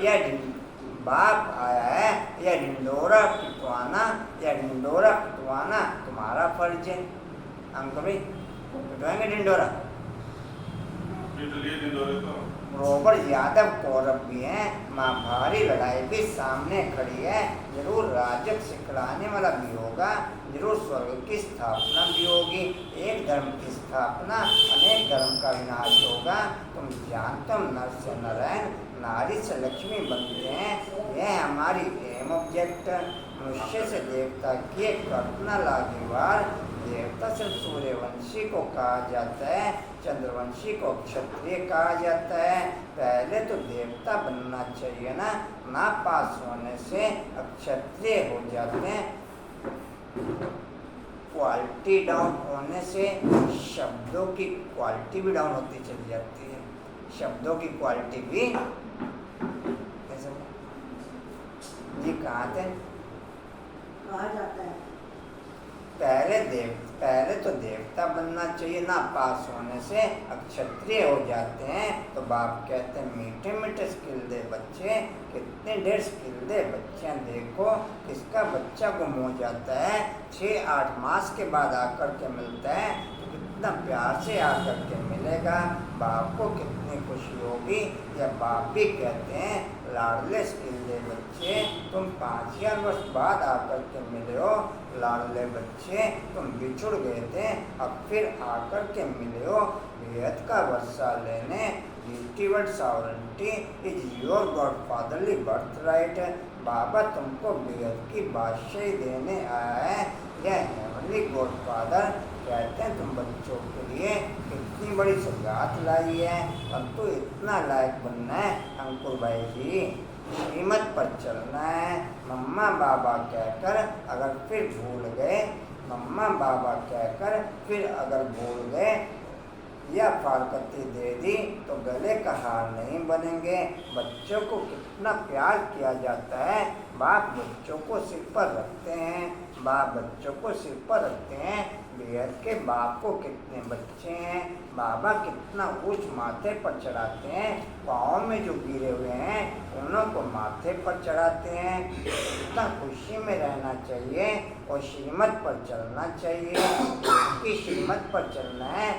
या बाप आया है या ढिंडोरा पिटवाना तुम्हारा फर्ज है। हमको भी पिटवाएंगे ढिंडोरा। पीट लिए ढिंढोरे तो रोबर्ट यादव कौरव भी हैं, माँ भारी लड़ाई भी सामने खड़ी है। जरूर राजक सिखलाने वाला भी होगा, जरूर स्वर्ग की स्थापना भी होगी। एक धर्म की स्थापना अनेक धर्म का विनाश होगा। तुम जानते हो नर से नारायण, नारी से लक्ष्मी बनते हैं। यह हमारी एम ऑब्जेक्ट। मनुष्य से देवता की एक कल्पना लागेवार। देवता से सूर्यवंशी को कहा जाता है, चंद्रवंशी को क्षत्रिय कहा जाता है। पहले तो देवता बनना चाहिए ना पास होने से अक्षत्रिय हो जाते हैं। क्वालिटी डाउन होने से शब्दों की क्वालिटी भी डाउन होती चली जाती है। शब्दों की क्वालिटी भी जी कहाँ थे? कहा जाता है पहले तो देवता बनना चाहिए, ना पास होने से अक्षत्रिय हो जाते हैं। तो बाप कहते हैं मीठे मीठे स्किल दे बच्चे, कितने ढेर स्किल दे बच्चे। देखो किसका बच्चा गुम हो जाता है, 6-8 मास के बाद आकर के मिलता है, तो कितना प्यार से आकर के मिलेगा। बाप को कितनी खुशी होगी। या बाप भी कहते हैं लाडले स्किल दे बच्चे, तुम 5000 वर्ष बाद आकर के मिले हो। लाडले बच्चे तुम बिछुड़ गए थे, अब फिर आकर के मिले हो बेहद का वर्षा लेने। गिफ्टीवर्ड sovereignty is your God fatherly birth right. बाबा तुमको बेहद की बादशाही देने आया है। यह हेवनली गॉड फादर कहते हैं तुम बच्चों के लिए कितनी बड़ी सौगात लाई है। परंतु इतना लायक बनना है अंकुर भाई जी, श्रीमत पर चलना है। मम्मा बाबा कहकर अगर फिर भूल गए, मम्मा बाबा कहकर फिर अगर भूल गए या फारकती दे दी तो गले का हार नहीं बनेंगे। बच्चों को कितना प्यार किया जाता है। बाप बच्चों को सिर पर रखते हैं, बाप बच्चों को सिर पर रखते हैं। बेहद के बाप को कितने बच्चे हैं, बाबा कितना ऊंच माथे पर चढ़ाते हैं। पाँव में जो गिरे हुए हैं उन्हों को माथे पर चढ़ाते हैं। कितना खुशी में रहना चाहिए और श्रीमत पर चलना चाहिए। उसकी श्रीमत पर चलना है,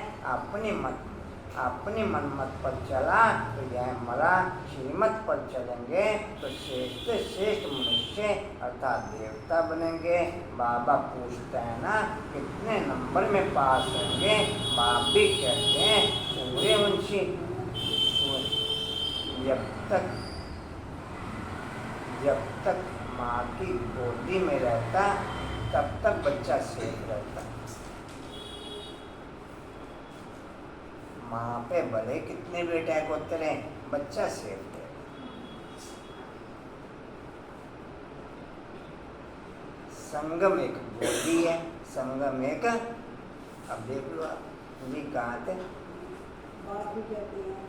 अपनी मनमत पर चला तो यह मरा। श्रीमत पर चलेंगे तो श्रेष्ठ से श्रेष्ठ मनुष्य अर्थात देवता बनेंगे। बाबा पूछते हैं ना कितने नंबर में पास होंगे। बाप भी कहते हैं पूरे वंशी। जब तक माँ की गोदी में रहता तब तक बच्चा सेफ रहता। माँ पे भले कितने भी अटैक होते रहे, बच्चा सेफ है। संगम एक बोली है, संगम एक, अब देख लो आप जी कहाँ थे। बात भी कहते हैं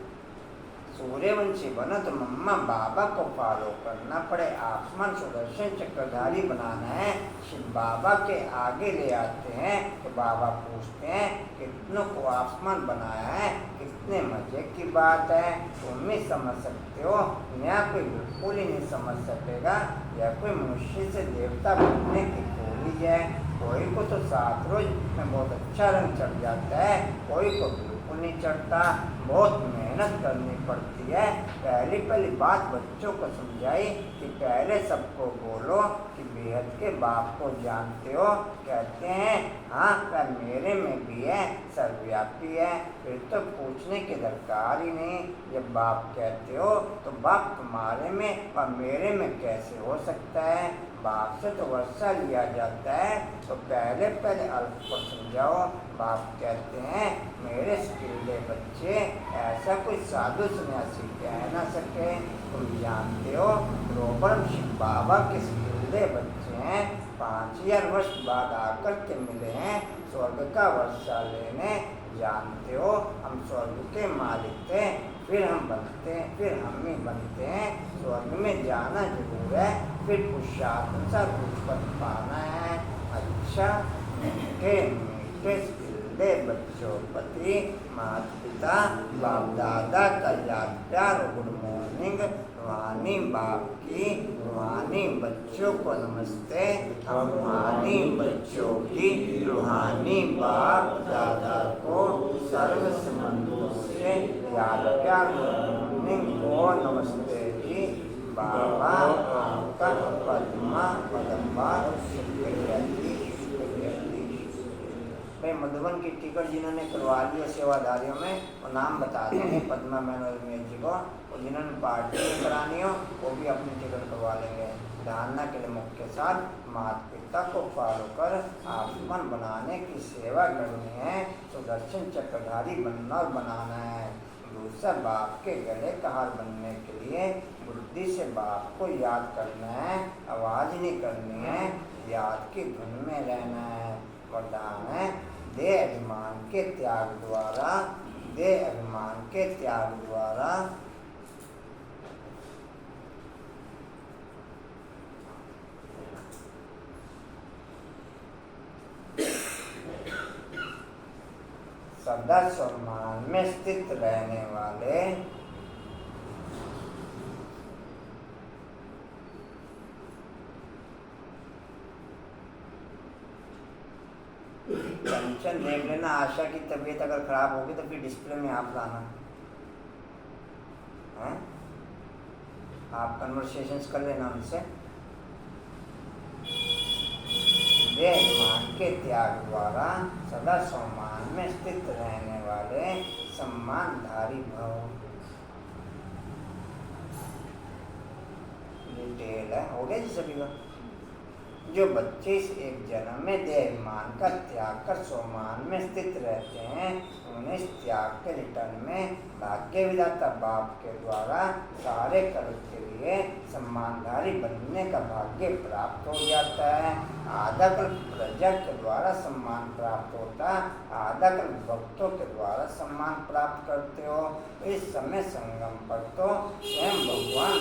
सूर्यवंशी बनो तो मम्मा बाबा को फॉलो करना पड़े। आसमान सुदर्शन चक्रधारी बनाना है, शिव बाबा के आगे ले आते हैं तो बाबा पूछते हैं कितनों को आसमान बनाया है, कितने मजे की बात है, तुम भी समझ सकते हो, नया कोई बिल्कुल ही नहीं समझ सकेगा। या कोई मनुष्य से देवता बनने की कोई है, कोई को तो 7 रोज में बहुत अच्छा रंग चढ़ जाता है, कोई को बिल्कुल नहीं चढ़ता, बहुत मेहनत करनी पड़ती है। पहली बात बच्चों को समझाई कि पहले सबको बोलो कि बेहद के बाप को जानते हो, कहते हैं हाँ वह मेरे में भी है, सर्वव्यापी है, फिर तो पूछने की दरकार ही नहीं। जब बाप कहते हो तो बाप तुम्हारे में और मेरे में कैसे हो सकता है, बाप से तो वर्षा लिया जाता है, तो पहले अल्प को समझाओ। बाप कहते हैं मेरे स्किल्डे बच्चे, ऐसा कोई साधु सन्यासी कह ना सके, तुम जानते हो रोबर्ट शिव बाबा के स्किल्डे बच्चे हैं, 5000 वर्ष बाद आकर के मिले हैं स्वर्ग का वर्षा लेने। जानते हो हम स्वर्ग के मालिक थे, फिर हम ही बनते हैं, स्वर्ग में जाना जरूर है, फिर पुरुषार्थ कुछ पद पाना है। अच्छा मीठे बच्चों पति माता पिता बाप दादा का याद प्यार गुड मॉर्निंग। रूहानी बाप की रूहानी बच्चों को नमस्ते, रूहानी बच्चों की रूहानी बाप दादा को सर्व संबंधों से याद प्यार मॉर्निंग को नमस्ते जी। बाबा आपका पद्मा पदम्बा भाई मधुबन की टिकट जिन्होंने करवा ली है सेवाधारियों में वो नाम बता देंगे पद्मा मैनोरमेश जी को, और जिन्होंने पार्टी में करानी हो वो भी अपनी टिकट करवा लेंगे। धारणा के लिए मुख्य साथ माता पिता को फॉलो कर आसमान बनाने की सेवा करनी है, सुदर्शन चक्रधारी बनना और बनाना है। दूसरा बाप के गले का हार बनने के लिए बुद्धि से बाप को याद करना है, आवाज नहीं करनी है, याद की धुन में रहना है। वरदान है दे अभिमान के त्याग द्वारा, दे अभिमान के त्याग द्वारा सदा सम्मान में स्थित रहने वाले टेंशन देख लेना। आशा की तबीयत अगर खराब होगी तो फिर डिस्प्ले में आप लाना है, आप कन्वर्सेशंस कर लेना उनसे। देहमान के त्याग द्वारा सदा सम्मान में स्थित रहने वाले सम्मानधारी भव। डिटेल है, हो गया जी सभी का। जो बच्चे इस एक जन्म में देहमान का त्याग कर सम्मान में स्थित रहते हैं, उन्हें इस त्याग के रिटर्न में भाग्य विधाता बाप के द्वारा सारे कर्म के लिए सम्मानधारी बनने का भाग्य प्राप्त हो जाता है। आधा कल्प प्रजा के द्वारा सम्मान प्राप्त होता, आधा कल्प भक्तों के द्वारा सम्मान प्राप्त करते हो। इस समय संगम पर तो स्वयं भगवान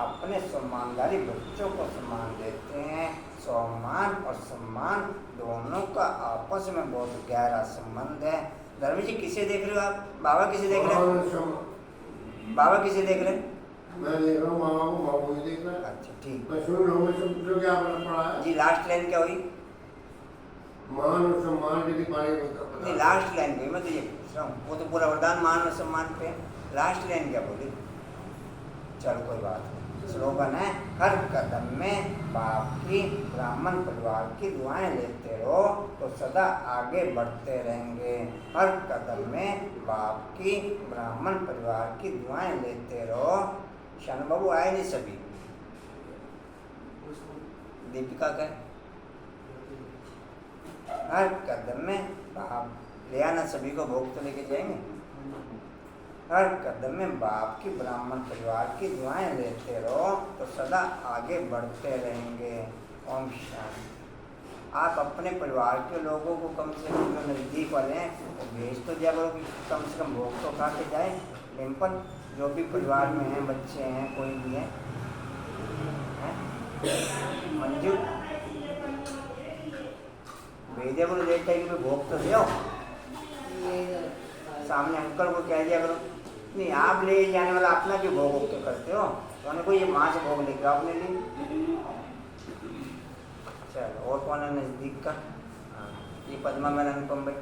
अपने सम्मानधारी बच्चों को सम्मान देते हैं। सम्मान और सम्मान दोनों का आपस में बहुत गहरा संबंध है। धर्मी जी किसे देख रहे हो आप? बाबा किसे देख रहे हो? बाबा किसे देख रहे हैं? मैं देख रहा हूँ बाबा को, बाबा को देख रहा है। अच्छा ठीक मैं सुन रहा हूँ, मैं सब जो क्या पढ़ा है जी। लास्ट लाइन क्या हुई? मान और सम्मान के बारे में नहीं लास्ट लाइन गई, मैं तो ये पूछ रहा हूँ। वो तो पूरा वरदान मान और सम्मान पे, लास्ट लाइन क्या बोली? चलो कोई बात नहीं। स्लोगन है हर कदम में बाप की ब्राह्मण परिवार की दुआएं लेते रहो तो सदा आगे बढ़ते रहेंगे। हर कदम में बाप की ब्राह्मण परिवार की दुआएं लेते रहो। शन बाबू आए नहीं सभी, दीपिका का हर कदम में बाप ले आना, सभी को भोग तो लेके जाएंगे। हर कदम में बाप की ब्राह्मण परिवार की दुआएं लेते रहो तो सदा आगे बढ़ते रहेंगे। ओम शांति। आप अपने परिवार के लोगों को कम से कम जो नज़दीक वाले हैं वो भेज तो दिया करो कि कम से कम भोग तो खा के जाए। डिम्पल, जो भी परिवार में हैं, बच्चे हैं, कोई भी है, मंजू भेजे करो, लेट टाइम पे भोग तो दो। सामने अंकल को कह दिया करो, नहीं आप ले जाने वाला अपना क्यों भोग के करते हो, तो उन्हें को ये माँ से भोग लेके आओ अपने लिए। चलो, और कौन है नज़दीक का? हाँ, ये पद्मा मैंने अनुपम भाई,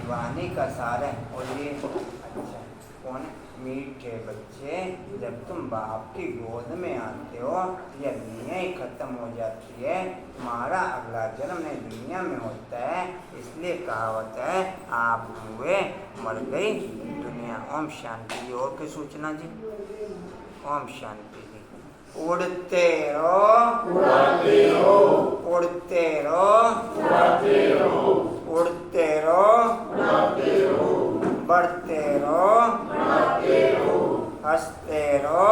वाणी का सार है। और ये अच्छा कौन है? मीठे बच्चे, जब तुम बाप की गोद में आते हो यह दुनिया ही खत्म हो जाती है, तुम्हारा अगला जन्म नई दुनिया में होता है। इसलिए कहावत है, आप हुए मर गई दुनिया। ओम शांति। और कोई सूचना जी? ओम शांति जी। उड़ते रहो, उड़ते रहो, उड़ते रहो, उड़ते रहो, उड़ते रहो, उड़ते रहो, बढ़ते रहो, बढ़ते रहो, हंसते रहो,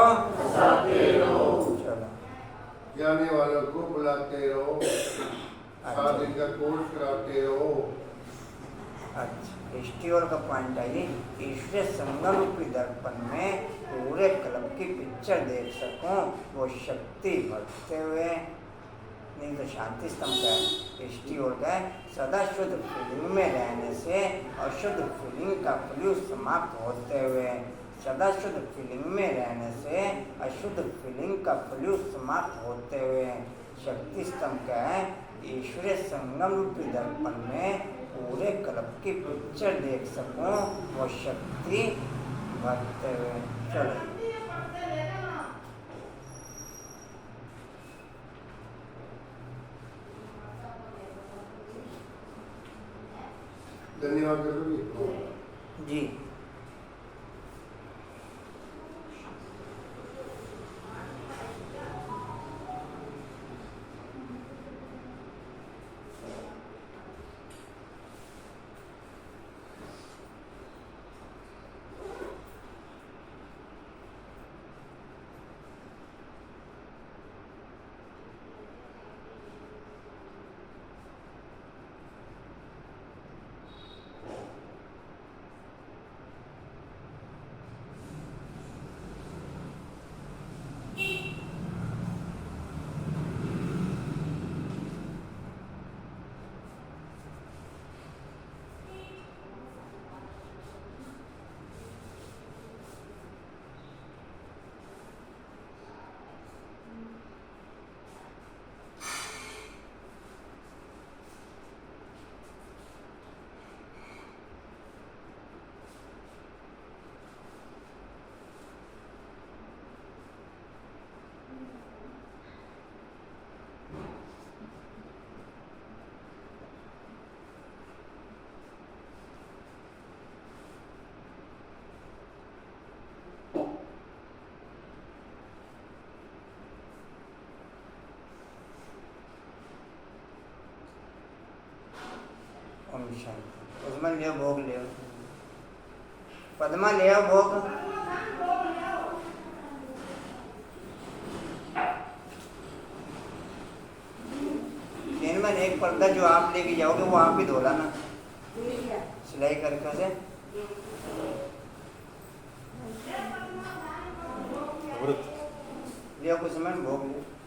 हंसते रहो। चलो, जाने वालों को बुलाते रहो, शादी का कोर्स कराते रहो। अच्छा, हिस्ट्री का पॉइंट है ये, ईश्वर संगम रूपी दर्पण में पूरे क्लब की पिक्चर देख सकूं, वो शक्ति बढ़ते हुए। नहीं तो शांति स्तंभ का है। हिस्ट्री का है, सदा शुद्ध फीलिंग में रहने से अशुद्ध फीलिंग का फ्लू समाप्त होते हुए। सदा शुद्ध फीलिंग में रहने से अशुद्ध फीलिंग का फ्लू समाप्त होते हुए। शक्ति स्तंभ का है, ईश्वरीय संगम रूपी दर्पण में पूरे क्लब की पिक्चर देख सकूं, वो शक्ति बढ़ते हुए। चलो, धन्यवाद जरूरी जी। उसमें ले भोग ले, पद्मा ले आओ भोग। इनमें एक पर्दा जो आप लेके जाओगे वो आप ही धोला ना, सिलाई करके से। ले कुछ समय भोग ले।